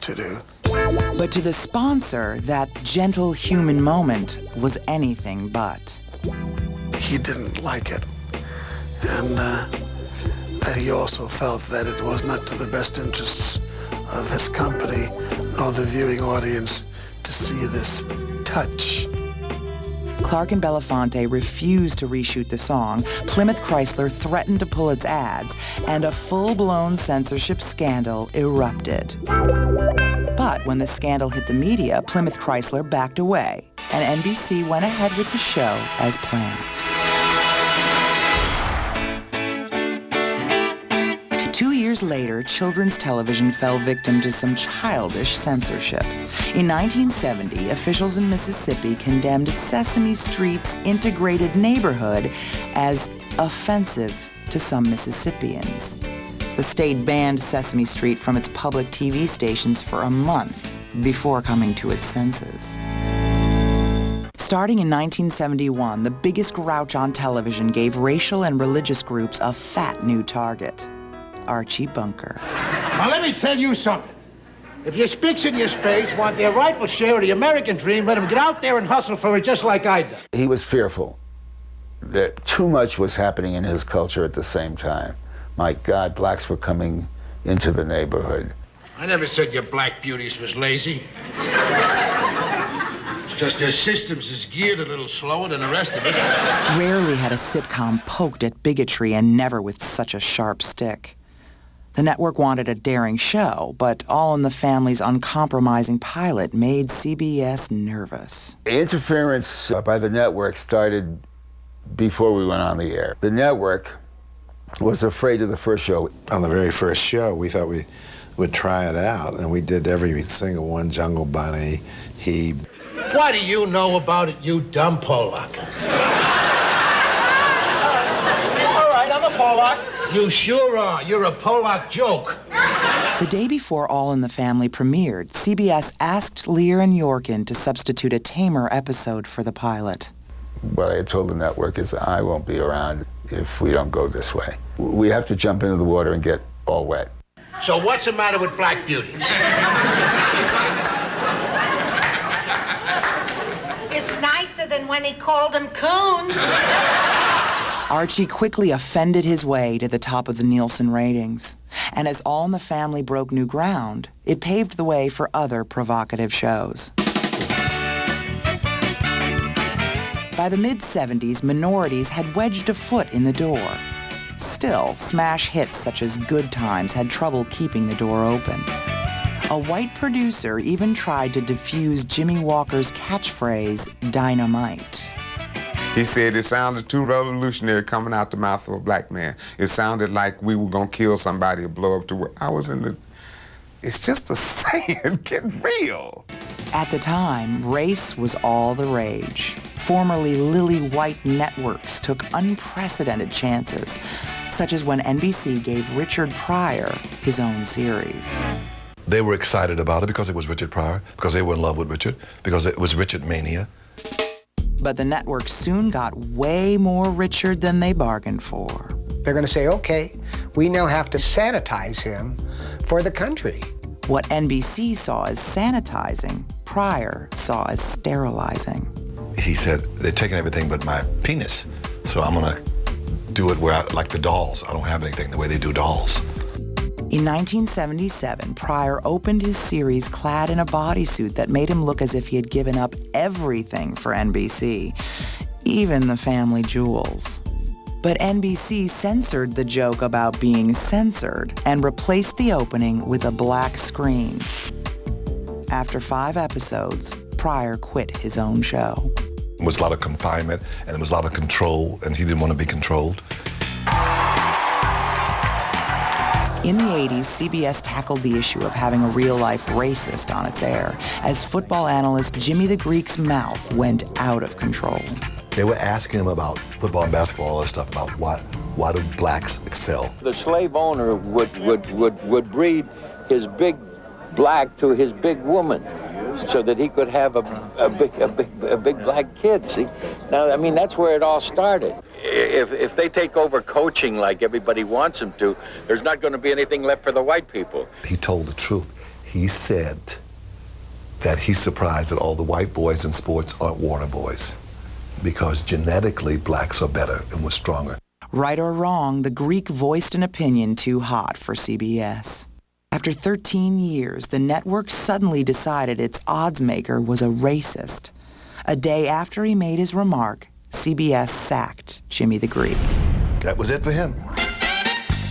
to do. But to the sponsor, that gentle human moment was anything but. He didn't like it. And that he also felt that it was not to the best interests of his company nor the viewing audience to see this touch. Clark and Belafonte refused to reshoot the song, Plymouth Chrysler threatened to pull its ads, and a full-blown censorship scandal erupted. But when the scandal hit the media, Plymouth Chrysler backed away, and NBC went ahead with the show as planned. 2 years later, children's television fell victim to some childish censorship. In 1970, officials in Mississippi condemned Sesame Street's integrated neighborhood as offensive to some Mississippians. The state banned Sesame Street from its public TV stations for a month before coming to its senses. Starting in 1971, the biggest grouch on television gave racial and religious groups a fat new target. Archie Bunker. Now let me tell you something. If your spicks and your spades want their rightful share of the American dream, let them get out there and hustle for it just like I did. He was fearful that too much was happening in his culture at the same time. My God, blacks were coming into the neighborhood. I never said your black beauties was lazy. It's just their systems is geared a little slower than the rest of us. Rarely had a sitcom poked at bigotry, and never with such a sharp stick. The network wanted a daring show, but All in the Family's uncompromising pilot made CBS nervous. Interference by the network started before we went on the air. The network was afraid of the first show. On the very first show, we thought we would try it out, and we did every single one, Jungle Bunny, Hebe. What do you know about it, you dumb Pollock? All right, I'm a Pollock. You sure are. You're a Pollock joke. The day before All in the Family premiered, CBS asked Lear and Yorkin to substitute a tamer episode for the pilot. What I had told the network is I won't be around if we don't go this way. We have to jump into the water and get all wet. So what's the matter with black beauties? It's nicer than when he called them coons. Archie quickly offended his way to the top of the Nielsen ratings. And as All in the Family broke new ground, it paved the way for other provocative shows. By the mid-'70s, minorities had wedged a foot in the door. Still, smash hits such as Good Times had trouble keeping the door open. A white producer even tried to diffuse Jimmy Walker's catchphrase, dynamite. He said it sounded too revolutionary coming out the mouth of a black man. It sounded like we were gonna kill somebody or blow up the world. I was in the, it's just a saying, get real. At the time, race was all the rage. Formerly lily white networks took unprecedented chances, such as when NBC gave Richard Pryor his own series. They were excited about it because it was Richard Pryor, because they were in love with Richard, because it was Richard Mania. But the network soon got way more Richard than they bargained for. They're going to say, okay, we now have to sanitize him for the country. What NBC saw as sanitizing, Pryor saw as sterilizing. He said, they're taking everything but my penis, so I'm gonna do it where I, like the dolls. I don't have anything the way they do dolls. In 1977, Pryor opened his series clad in a bodysuit that made him look as if he had given up everything for NBC, even the family jewels. But NBC censored the joke about being censored and replaced the opening with a black screen. After 5 episodes, Pryor quit his own show. There was a lot of confinement, and there was a lot of control, and he didn't want to be controlled. In the 80s, CBS tackled the issue of having a real-life racist on its air, as football analyst Jimmy the Greek's mouth went out of control. They were asking him about football and basketball, all that stuff, about why do blacks excel. The slave owner would breed his big black to his big woman, so that he could have a big black kid. See, now I mean that's where it all started. If they take over coaching like everybody wants them to, there's not going to be anything left for the white people. He told the truth. He said that he's surprised that all the white boys in sports aren't water boys, because genetically blacks are better and were stronger. Right or wrong, the Greek voiced an opinion too hot for CBS. After 13 years, the network suddenly decided its odds maker was a racist. A day after he made his remark, CBS sacked Jimmy the Greek. That was it for him.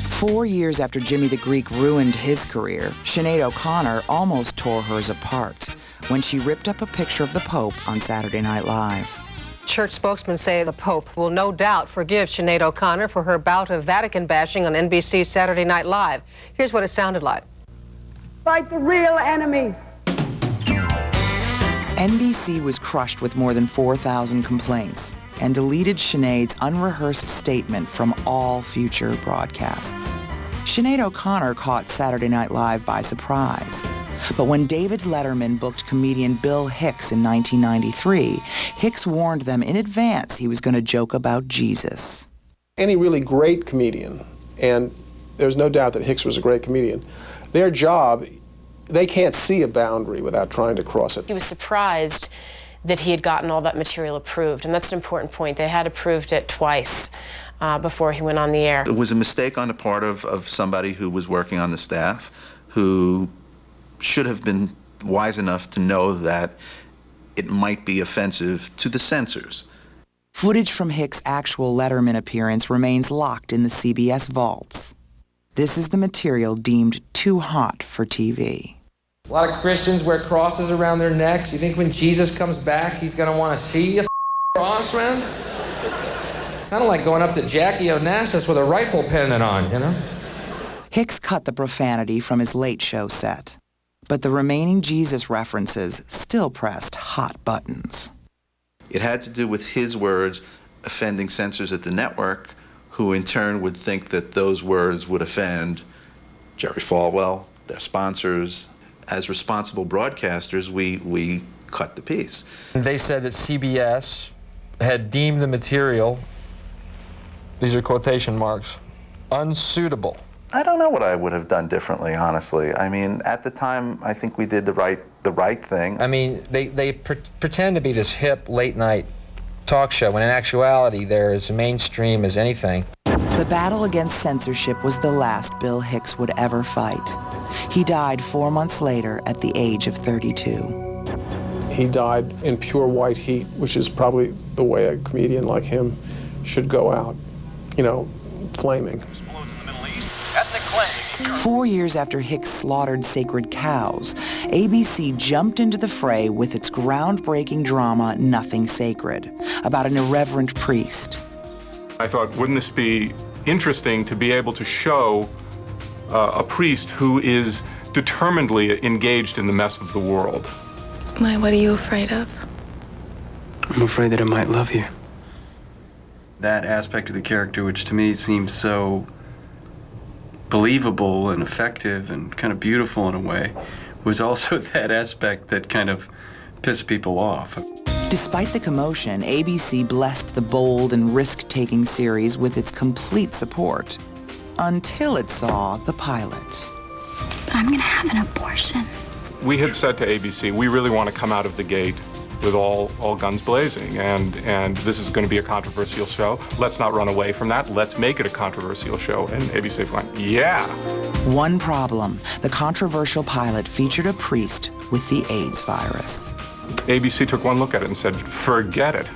4 years after Jimmy the Greek ruined his career, Sinead O'Connor almost tore hers apart when she ripped up a picture of the Pope on Saturday Night Live. Church spokesmen say the Pope will no doubt forgive Sinead O'Connor for her bout of Vatican bashing on NBC's Saturday Night Live. Here's what it sounded like. Fight the real enemy. NBC was crushed with more than 4,000 complaints and deleted Sinead's unrehearsed statement from all future broadcasts. Sinead O'Connor caught Saturday Night Live by surprise. But when David Letterman booked comedian Bill Hicks in 1993, Hicks warned them in advance he was going to joke about Jesus. Any really great comedian, and there's no doubt that Hicks was a great comedian, their job, they can't see a boundary without trying to cross it. He was surprised that he had gotten all that material approved, and that's an important point. They had approved it twice before he went on the air. It was a mistake on the part of somebody who was working on the staff, who should have been wise enough to know that it might be offensive to the censors. Footage from Hicks' actual Letterman appearance remains locked in the CBS vaults. This is the material deemed too hot for TV. A lot of Christians wear crosses around their necks. You think when Jesus comes back, he's going to want to see a cross, man? Kind of like going up to Jackie Onassis with a rifle pendant on, you know? Hicks cut the profanity from his Late Show set, but the remaining Jesus references still pressed hot buttons. It had to do with his words offending censors at the network, who in turn would think that those words would offend Jerry Falwell, their sponsors. As responsible broadcasters, we cut the piece. They said that CBS had deemed the material, these are quotation marks, unsuitable. I don't know what I would have done differently, honestly. I mean, at the time, I think we did the right thing. I mean, they pretend to be this hip late-night talk show, when in actuality, they're as mainstream as anything. The battle against censorship was the last Bill Hicks would ever fight. He died 4 months later at the age of 32. He died in pure white heat, which is probably the way a comedian like him should go out, you know, flaming. 4 years after Hicks slaughtered sacred cows, ABC jumped into the fray with its groundbreaking drama, Nothing Sacred, about an irreverent priest. I thought, wouldn't this be interesting to be able to show a priest who is determinedly engaged in the mess of the world? Why, what are you afraid of? I'm afraid that I might love you. That aspect of the character, which to me seems so believable and effective and kind of beautiful in a way, was also that aspect that kind of pissed people off. Despite the commotion, ABC blessed the bold and risk-taking series with its complete support, until it saw the pilot. But I'm gonna have an abortion. We had said to ABC, we really want to come out of the gate with all guns blazing, and this is going to be a controversial show. Let's not run away from that. Let's make it a controversial show. And ABC went, yeah. One problem, the controversial pilot featured a priest with the AIDS virus. ABC took one look at it and said, forget it.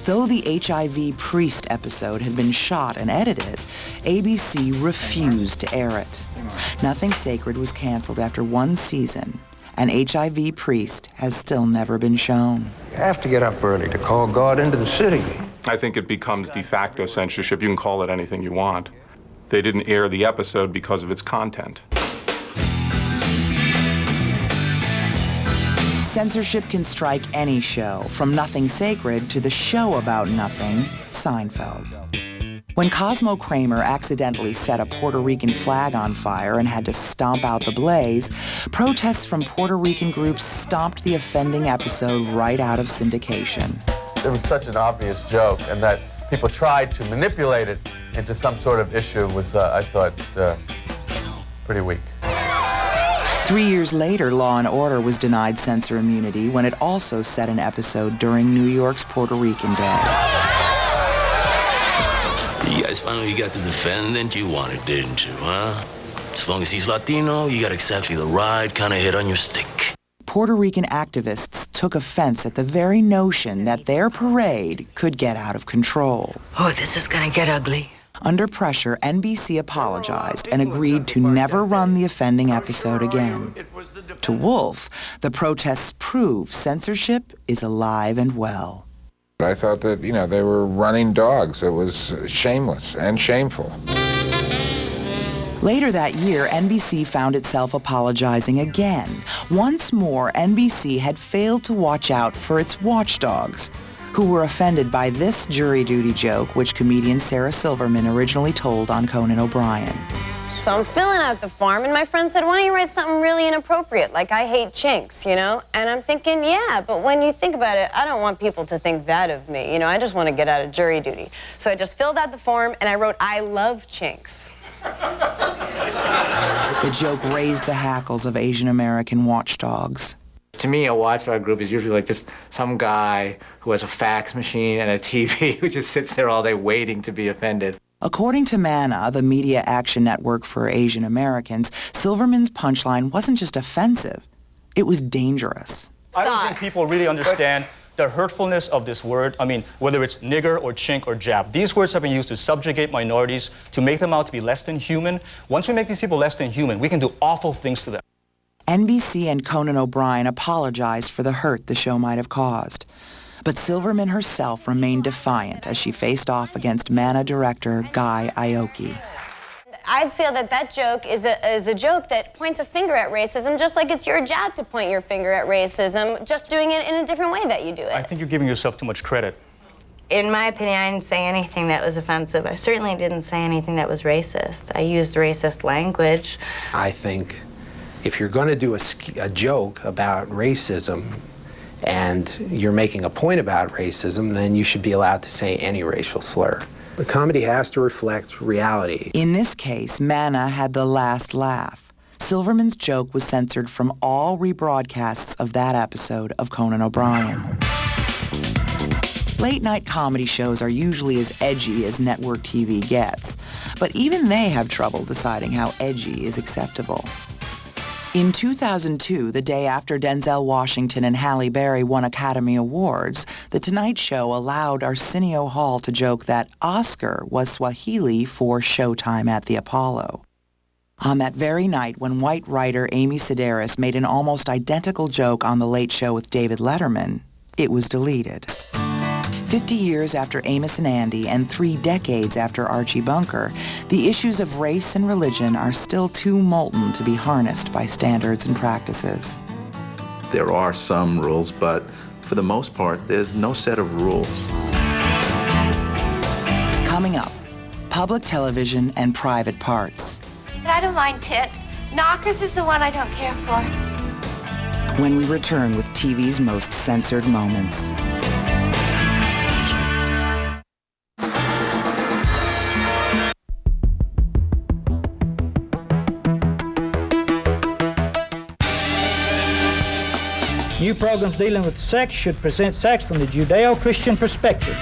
Though the HIV priest episode had been shot and edited, ABC refused to air it. Nothing Sacred was canceled after one season. An HIV priest has still never been shown. You have to get up early to call God into the city. I think it becomes de facto censorship. You can call it anything you want. They didn't air the episode because of its content. Censorship can strike any show, from Nothing Sacred to the show about nothing, Seinfeld. When Cosmo Kramer accidentally set a Puerto Rican flag on fire and had to stomp out the blaze, protests from Puerto Rican groups stomped the offending episode right out of syndication. It was such an obvious joke, and that people tried to manipulate it into some sort of issue was, I thought, pretty weak. 3 years later, Law & Order was denied censor immunity when it also set an episode during New York's Puerto Rican Day. You guys finally got the defendant you wanted, didn't you, huh? As long as he's Latino, you got exactly the right kind of hit on your stick. Puerto Rican activists took offense at the very notion that their parade could get out of control. Oh, this is gonna get ugly. Under pressure, NBC apologized and agreed to never run the offending episode again. To Wolf, the protests prove censorship is alive and well. I thought that, they were running dogs. It was shameless and shameful. Later that year, NBC found itself apologizing again. Once more, NBC had failed to watch out for its watchdogs, who were offended by this jury duty joke, which comedian Sarah Silverman originally told on Conan O'Brien. So I'm filling out the form, and my friend said, why don't you write something really inappropriate, like I hate chinks, And I'm thinking, yeah, but when you think about it, I don't want people to think that of me. I just want to get out of jury duty. So I just filled out the form, and I wrote, I love chinks. The joke raised the hackles of Asian American watchdogs. To me, a watchdog group is usually like just some guy who has a fax machine and a TV who just sits there all day waiting to be offended. According to MANA, the Media Action Network for Asian Americans, Silverman's punchline wasn't just offensive, it was dangerous. I don't think people really understand the hurtfulness of this word. I mean, whether it's nigger or chink or Jap, these words have been used to subjugate minorities, to make them out to be less than human. Once we make these people less than human, we can do awful things to them. NBC and Conan O'Brien apologized for the hurt the show might have caused. But Silverman herself remained defiant as she faced off against MANA director Guy Aoki. I feel that joke is a joke that points a finger at racism, just like it's your job to point your finger at racism, just doing it in a different way that you do it. I think you're giving yourself too much credit. In my opinion, I didn't say anything that was offensive. I certainly didn't say anything that was racist. I used racist language. I think if you're going to do a joke about racism and you're making a point about racism, then you should be allowed to say any racial slur. The comedy has to reflect reality. In this case, MANA had the last laugh. Silverman's joke was censored from all rebroadcasts of that episode of Conan O'Brien. Late-night comedy shows are usually as edgy as network TV gets, but even they have trouble deciding how edgy is acceptable. In 2002, the day after Denzel Washington and Halle Berry won Academy Awards, The Tonight Show allowed Arsenio Hall to joke that Oscar was Swahili for Showtime at the Apollo. On that very night, when white writer Amy Sedaris made an almost identical joke on The Late Show with David Letterman, it was deleted. 50 years after Amos and Andy and 3 decades after Archie Bunker, the issues of race and religion are still too molten to be harnessed by standards and practices. There are some rules, but for the most part, there's no set of rules. Coming up, public television and private parts. I don't mind tit. Knockers is the one I don't care for. When we return with TV's most censored moments. New programs dealing with sex should present sex from the Judeo-Christian perspective.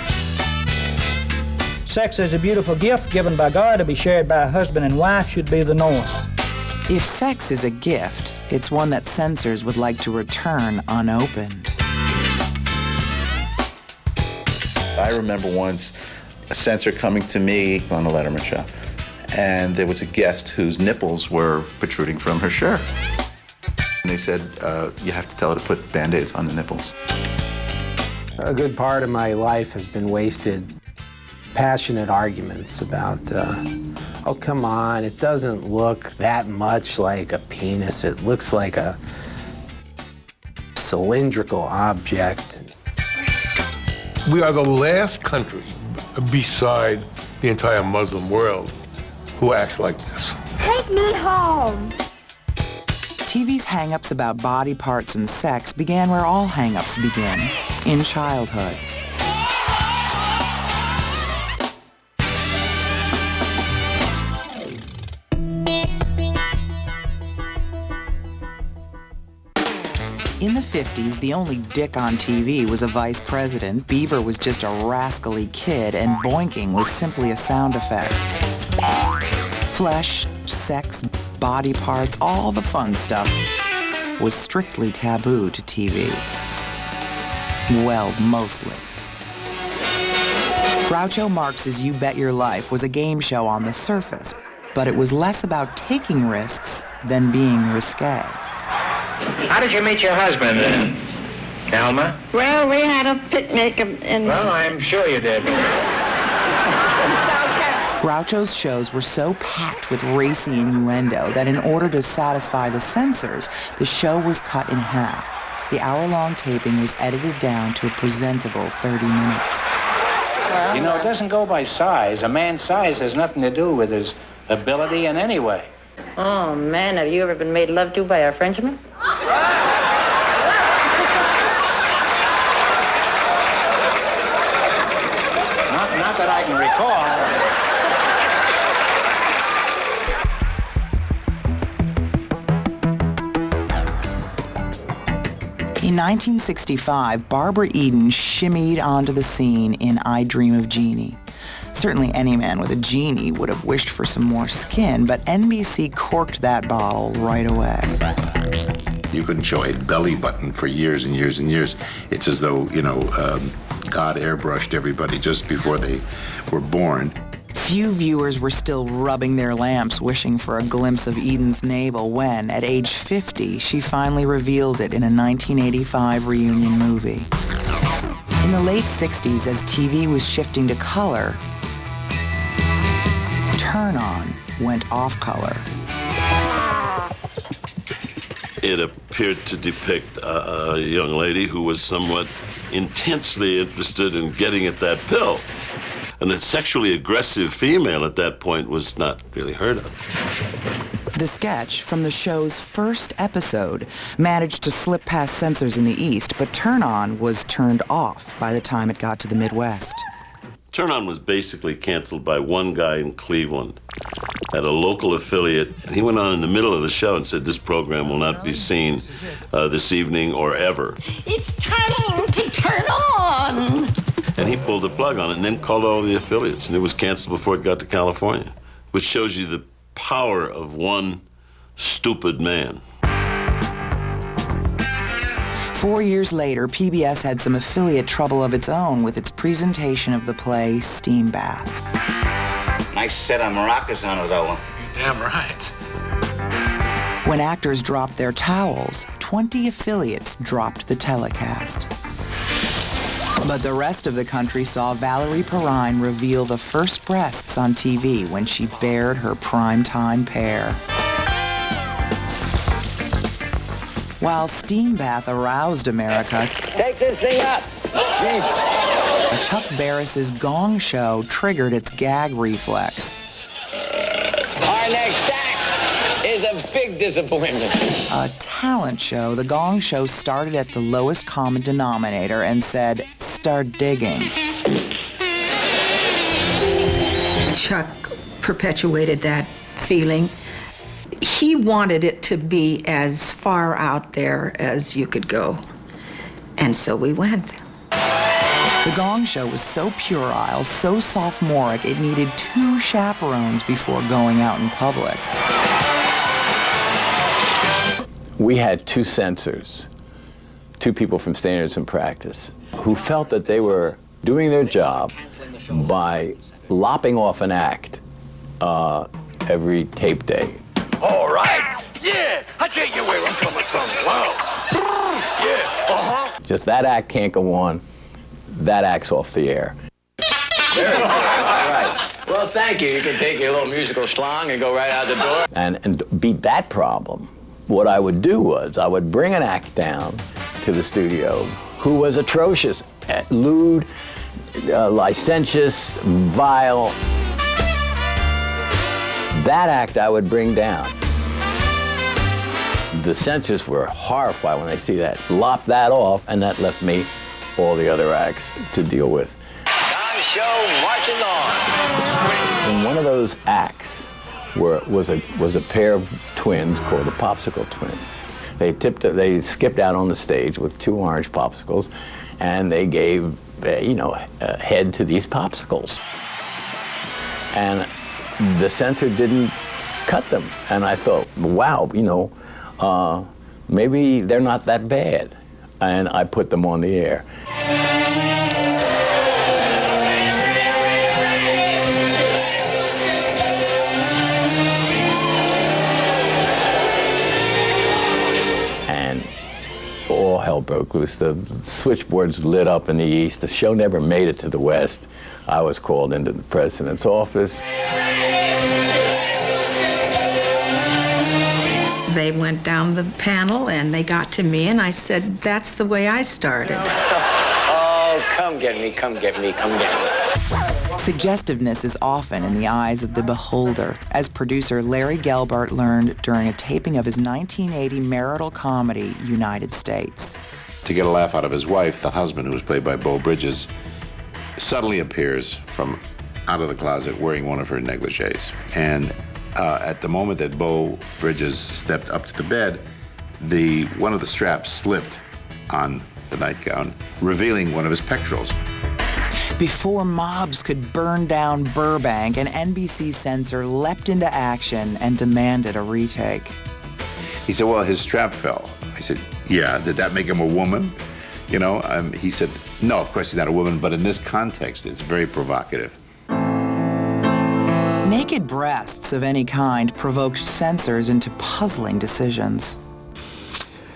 Sex as a beautiful gift given by God to be shared by a husband and wife should be the norm. If sex is a gift, it's one that censors would like to return unopened. I remember once a censor coming to me on the Letterman show, and there was a guest whose nipples were protruding from her shirt. And they said, you have to tell her to put Band-Aids on the nipples. A good part of my life has been wasted. Passionate arguments about, oh, come on, it doesn't look that much like a penis. It looks like a cylindrical object. We are the last country beside the entire Muslim world who acts like this. Take me home. TV's hang-ups about body parts and sex began where all hang-ups begin, in childhood. In the 50s, the only dick on TV was a vice president, Beaver was just a rascally kid, and boinking was simply a sound effect. Flesh, sex, body parts, all the fun stuff. was strictly taboo to TV. Well, mostly. Groucho Marx's You Bet Your Life was a game show on the surface, but it was less about taking risks than being risque. How did you meet your husband, Alma? Well, we had a picnic and... Well, I'm sure you did. Groucho's shows were so packed with racy innuendo that in order to satisfy the censors, the show was cut in half. The hour-long taping was edited down to a presentable 30 minutes. You know, it doesn't go by size. A man's size has nothing to do with his ability in any way. Oh, man, have you ever been made love to by a Frenchman? Not that I can recall. In 1965, Barbara Eden shimmied onto the scene in I Dream of Jeannie. Certainly any man with a genie would have wished for some more skin, but NBC corked that bottle right away. You couldn't show a belly button for years and years and years. It's as though, God airbrushed everybody just before they were born. Few viewers were still rubbing their lamps wishing for a glimpse of Eden's navel when, at age 50, she finally revealed it in a 1985 reunion movie. In the late 60s, as TV was shifting to color, Turn On went off color. It appeared to depict a young lady who was somewhat intensely interested in getting at that pill. And a sexually aggressive female at that point was not really heard of. The sketch from the show's first episode managed to slip past censors in the East, but Turn On was turned off by the time it got to the Midwest. Turn On was basically canceled by one guy in Cleveland at a local affiliate. And he went on in the middle of the show and said, this program will not be seen this evening or ever. It's time to turn on! And he pulled the plug on it and then called all the affiliates, and it was canceled before it got to California, which shows you the power of one stupid man. 4 years later, PBS had some affiliate trouble of its own with its presentation of the play Steam Bath. Nice set of maracas on it, though. You're damn right. When actors dropped their towels, 20 affiliates dropped the telecast. But the rest of the country saw Valerie Perrine reveal the first breasts on TV when she bared her primetime pair. While Steam Bath aroused America, Take this thing up. Jesus. Chuck Barris's Gong Show triggered its gag reflex. Our next act is a big disappointment. A talent show, the Gong Show started at the lowest common denominator and said, start digging. Chuck perpetuated that feeling. He wanted it to be as far out there as you could go. And so we went. The Gong Show was so puerile, so sophomoric, it needed 2 chaperones before going out in public. We had 2 censors, 2 people from Standards and Practice, who felt that they were doing their job by lopping off an act every tape day. All right. Yeah, I tell you where I'm coming from. Wow. Yeah, Just that act can't go on, that act's off the air. Very good. All right. Well, thank you. You can take your little musical schlong and go right out the door. And beat that problem, what I would do was I would bring an act down to the studio who was atrocious, lewd, licentious, vile. That act I would bring down. The censors were horrified when they see that. Lop that off, and that left me all the other acts to deal with. Gong Show marching on. And one of those acts was a pair of twins called the Popsicle Twins. They skipped out on the stage with 2 orange popsicles, and they gave a head to these popsicles. And the censor didn't cut them, and I thought, wow, maybe they're not that bad. And I put them on the air. And all hell broke loose. The switchboards lit up in the east. The show never made it to the west. I was called into the president's office. They went down the panel and they got to me and I said, that's the way I started. Oh, come get me, come get me, come get me. Suggestiveness is often in the eyes of the beholder, as producer Larry Gelbart learned during a taping of his 1980 marital comedy, United States. To get a laugh out of his wife, the husband, who was played by Beau Bridges, suddenly appears from out of the closet wearing one of her negligees. And at the moment that Beau Bridges stepped up to the bed, one of the straps slipped on the nightgown, revealing one of his pectorals. Before mobs could burn down Burbank, an NBC censor leapt into action and demanded a retake. He said, well, his strap fell. I said, yeah, did that make him a woman? You know, he said, no, of course he's not a woman, but in this context, it's very provocative. Naked breasts of any kind provoked censors into puzzling decisions.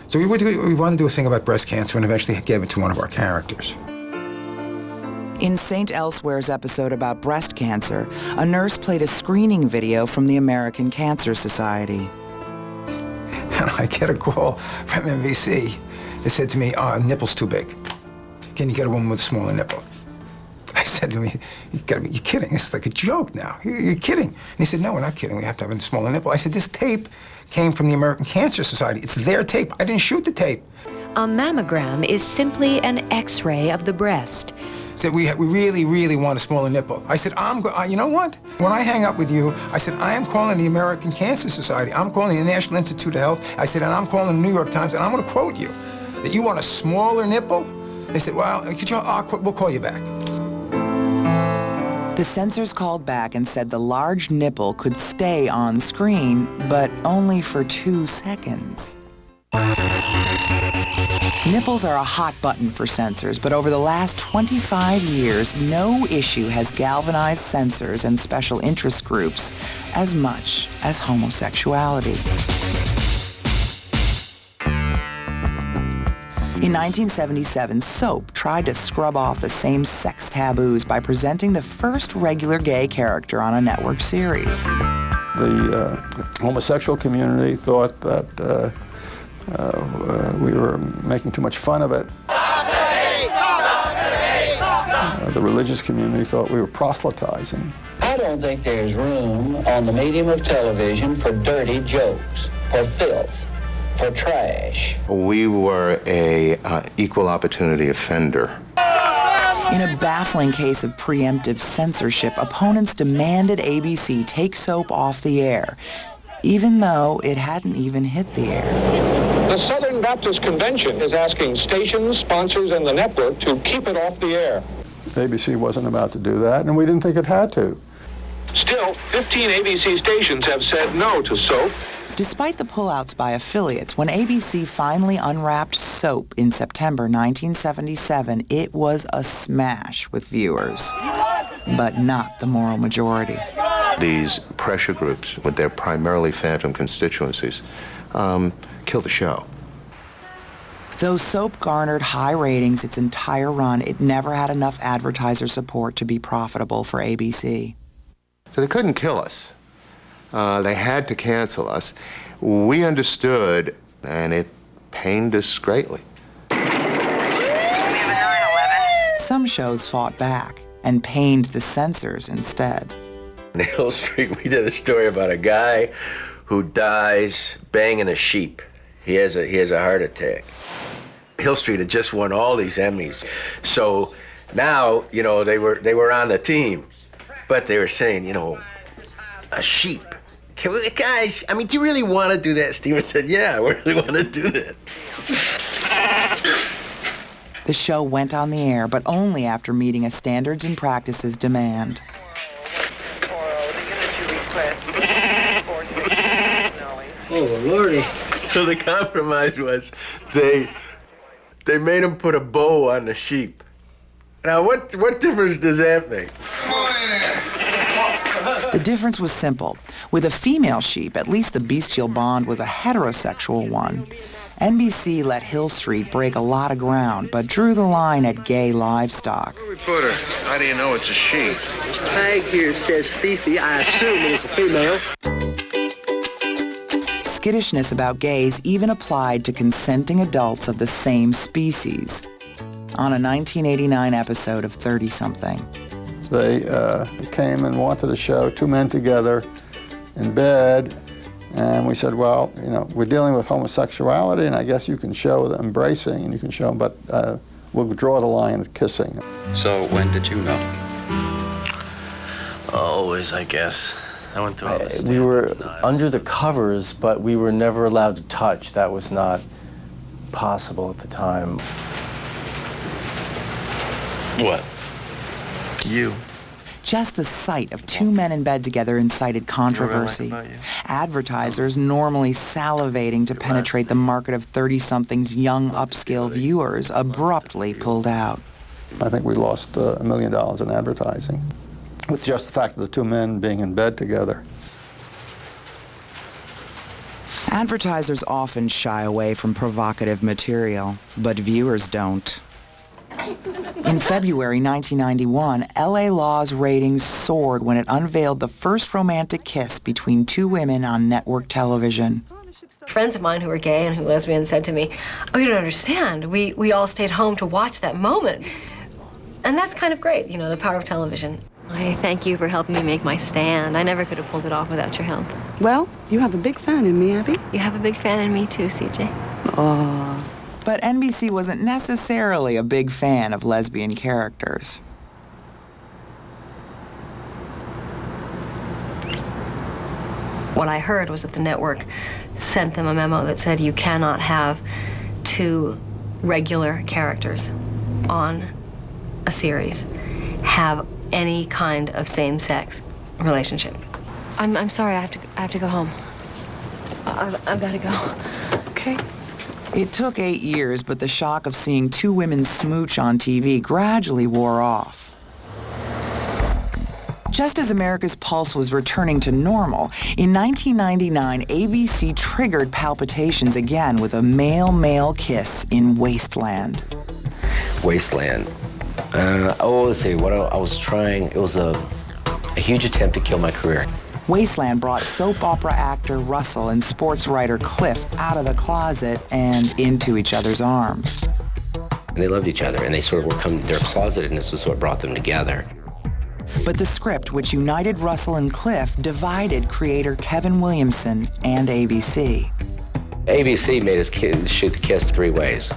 So we wanted to do a thing about breast cancer and eventually gave it to one of our characters. In St. Elsewhere's episode about breast cancer, a nurse played a screening video from the American Cancer Society. And I get a call from NBC. They said to me, nipple's too big. Can you get a woman with a smaller nipple? I said to him, you're kidding. It's like a joke now. You're kidding. And he said, no, we're not kidding. We have to have a smaller nipple. I said, this tape came from the American Cancer Society. It's their tape. I didn't shoot the tape. A mammogram is simply an X-ray of the breast. Said, we really, really want a smaller nipple. I said, you know what? When I hang up with you, I said, I am calling the American Cancer Society. I'm calling the National Institute of Health. I said, and I'm calling the New York Times, and I'm going to quote you, that you want a smaller nipple? They said, well, we'll call you back. The censors called back and said the large nipple could stay on screen, but only for 2 seconds. Nipples are a hot button for censors, but over the last 25 years, no issue has galvanized censors and special interest groups as much as homosexuality. In 1977, Soap tried to scrub off the same-sex taboos by presenting the first regular gay character on a network series. The homosexual community thought that we were making too much fun of it. The religious community thought we were proselytizing. I don't think there's room on the medium of television for dirty jokes, for filth, for trash. We were an equal opportunity offender. In a baffling case of preemptive censorship, opponents demanded ABC take Soap off the air, even though it hadn't even hit the air. The Southern Baptist Convention is asking stations, sponsors, and the network to keep it off the air. ABC wasn't about to do that, and we didn't think it had to. Still, 15 ABC stations have said no to Soap. Despite the pullouts by affiliates, when ABC finally unwrapped Soap in September 1977, it was a smash with viewers, but not the moral majority. These pressure groups, with their primarily phantom constituencies, killed the show. Though Soap garnered high ratings its entire run, it never had enough advertiser support to be profitable for ABC. So they couldn't kill us. They had to cancel us. We understood, and it pained us greatly. Some shows fought back and pained the censors instead. On Hill Street, we did a story about a guy who dies banging a sheep. He has a heart attack. Hill Street had just won all these Emmys. So now, you know, they were on the team, but they were saying, you know, a sheep. Can we, guys, I mean, do you really want to do that? Steven said, yeah, I really want to do that. The show went on the air, but only after meeting a standards and practices demand. Oh, Lordy. So the compromise was they made him put a bow on the sheep. Now, what difference does that make? The difference was simple. With a female sheep, at least the bestial bond was a heterosexual one. NBC let Hill Street break a lot of ground, but drew the line at gay livestock. Where we put her? How do you know it's a she? Tag here says Fifi. I assume it's a female. Skittishness about gays even applied to consenting adults of the same species. On a 1989 episode of 30-something. They came and wanted to show two men together in bed, and we said, well, you know, we're dealing with homosexuality, and I guess you can show the embracing, and you can show, but we'll draw the line at kissing. So when did you know? Always, I guess. I went through all this. We were under the covers, but we were never allowed to touch. That was not possible at the time. What? You. Just the sight of two men in bed together incited controversy. Advertisers, normally salivating to penetrate the market of 30-somethings young upscale viewers, abruptly pulled out. I think we lost $1 million in advertising with just the fact of the two men being in bed together. Advertisers often shy away from provocative material, but viewers don't. In February 1991, LA Law's ratings soared when it unveiled the first romantic kiss between two women on network television. Friends of mine who were gay and who were lesbian said to me, "Oh, you don't understand. We all stayed home to watch that moment." And that's kind of great, you know, the power of television. I thank you for helping me make my stand. I never could have pulled it off without your help. Well, you have a big fan in me, Abby. You have a big fan in me too, CJ. Aww. But NBC wasn't necessarily a big fan of lesbian characters. What I heard was that the network sent them a memo that said you cannot have two regular characters on a series have any kind of same-sex relationship. I'm sorry, I have to go home. I've got to go. Okay. It took 8 years, but the shock of seeing two women smooch on TV gradually wore off. Just as America's pulse was returning to normal, in 1999, ABC triggered palpitations again with a male-male kiss in Wasteland. Wasteland. Let's see, what I was trying, it was a huge attempt to kill my career. Wasteland brought soap opera actor Russell and sports writer Cliff out of the closet and into each other's arms. And they loved each other, and they sort of their closetedness was what brought them together. But the script, which united Russell and Cliff, divided creator Kevin Williamson and ABC. ABC made us shoot the kiss 3 ways.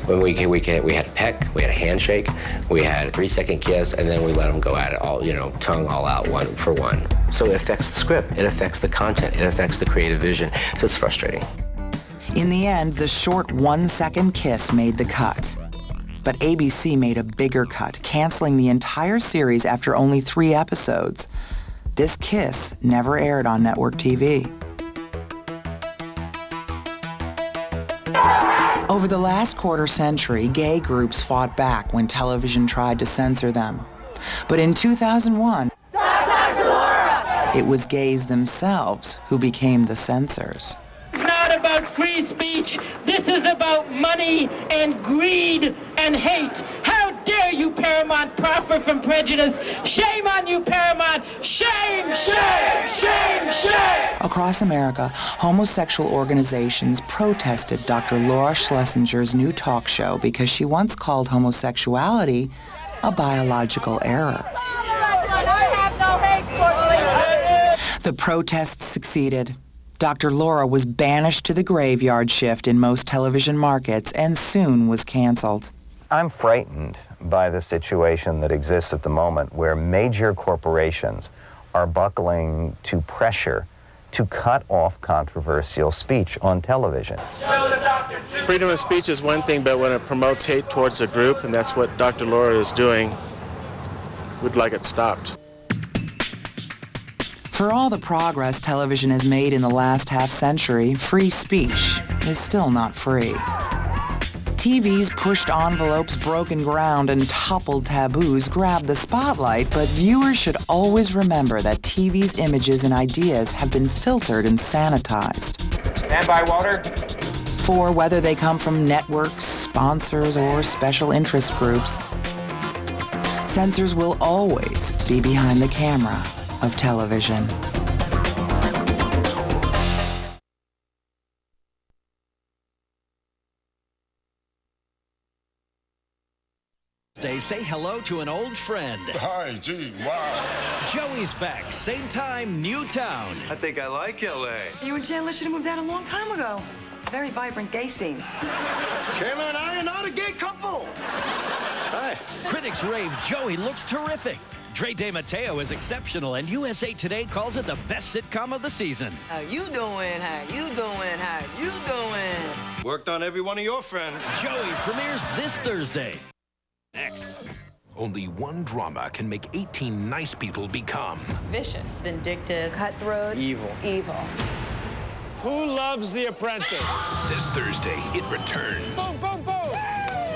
When we had a peck, we had a handshake, we had a 3-second kiss, and then we let them go at it all, you know, tongue all out, one for one. So it affects the script, it affects the content, it affects the creative vision, so it's frustrating. In the end, the short 1-second kiss made the cut. But ABC made a bigger cut, canceling the entire series after only 3 episodes. This kiss never aired on network TV. Over the last quarter century, gay groups fought back when television tried to censor them. But in 2001, it was gays themselves who became the censors. It's not about free speech. This is about money and greed and hate. How dare you, Paramount, profit from prejudice? Shame on you, Paramount. Shame, shame, shame, shame. Across America, homosexual organizations protested Dr. Laura Schlesinger's new talk show because she once called homosexuality a biological error. The protests succeeded. Dr. Laura was banished to the graveyard shift in most television markets and soon was canceled. I'm frightened by the situation that exists at the moment where major corporations are buckling to pressure to cut off controversial speech on television. Freedom of speech is one thing, but when it promotes hate towards a group, and that's what Dr. Laura is doing, we'd like it stopped. For all the progress television has made in the last half-century, free speech is still not free. TV's pushed envelopes, broken ground, and toppled taboos grab the spotlight, but viewers should always remember that TV's images and ideas have been filtered and sanitized. Stand by, Walter. For whether they come from networks, sponsors, or special interest groups, censors will always be behind the camera of television. Say hello to an old friend. Hi, gee, wow. Joey's back, same time, new town. I think I like L.A. You and Chandler should have moved out a long time ago. It's a very vibrant gay scene. Chandler and I are not a gay couple. Hi. Critics rave Joey looks terrific. Dre DeMatteo is exceptional, and USA Today calls it the best sitcom of the season. How you doing? How you doing? How you doing? Worked on every one of your friends. Joey premieres this Thursday. Next. Only one drama can make 18 nice people become Vicious, vindictive, cutthroat, Evil. evil. Who loves The Apprentice? This Thursday. It returns. Boom, boom, boom.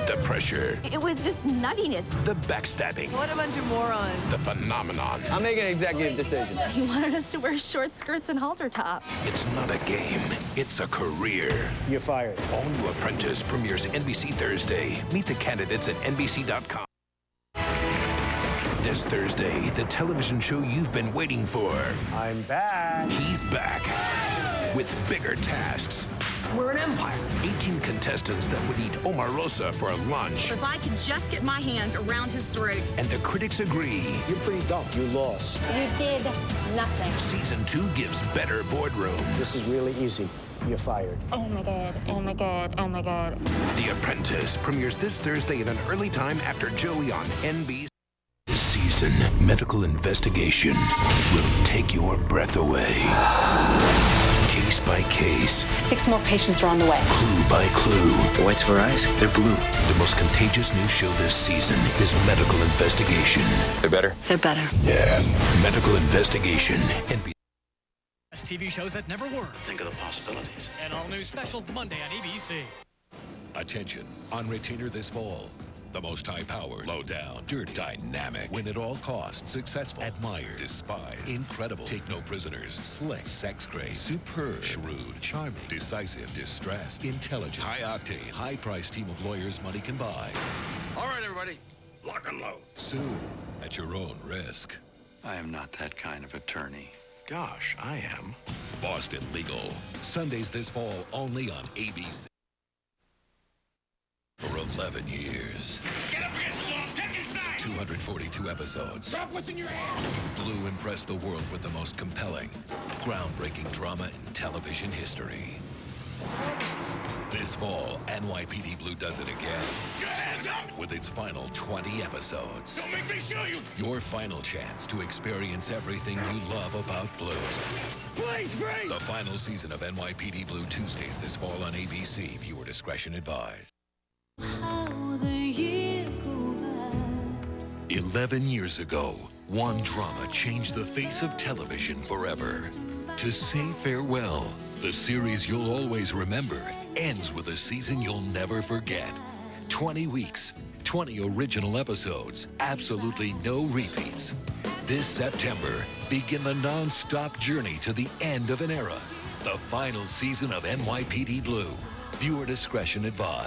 The pressure, It was just nuttiness. the backstabbing, What a bunch of morons. the phenomenon. I'm making an executive decision. He wanted us to wear short skirts and halter tops. It's not a game. It's a career. You're fired. All New Apprentice premieres NBC Thursday. Meet the candidates at NBC.com. This Thursday, the television show you've been waiting for. I'm back. He's back with bigger tasks. We're an empire. 18 contestants that would eat Omarosa for lunch. If I can just get my hands around his throat. And the critics agree. You're pretty dumb. You lost. You did nothing. Season 2 gives better boardroom. This is really easy. You're fired. Oh my God, oh my God, oh my God. The Apprentice premieres this Thursday at an early time after Joey on NBC. This season, medical investigation will take your breath away. Case by case. 6 more patients are on the way. Clue by clue. Whites for eyes? They're blue. The most contagious new show this season is Medical Investigation. They're better? They're better. Yeah. Medical Investigation. NBC. TV shows that never were. Think of the possibilities. An all-new special Monday on ABC. Attention, on retainer this fall. The most high-powered, low-down, dirty, dynamic, win at all costs, successful, admired, despised, incredible, take no prisoners, slick, sex-crazed, superb, shrewd, charming, decisive, distressed, intelligent, high-octane, high-priced team of lawyers money can buy. All right, everybody, lock and load. Soon, at your own risk. I am not that kind of attorney. Gosh, I am. Boston Legal. Sundays this fall only on ABC. For 11 years. Get up here, Sloan. Take inside. 242 episodes. Drop what's in your hand. Blue impressed the world with the most compelling, groundbreaking drama in television history. This fall, NYPD Blue does it again. Get hands up! With its final 20 episodes. Don't make me show you! Your final chance to experience everything you love about Blue. Please, freeze! The final season of NYPD Blue, Tuesdays this fall on ABC. Viewer discretion advised. How the years go by. 11 years ago, one drama changed the face of television forever. To Say Farewell, the series you'll always remember, ends with a season you'll never forget. 20 weeks, 20 original episodes, absolutely no repeats. This September, begin the non-stop journey to the end of an era. The final season of NYPD Blue. Viewer discretion advised.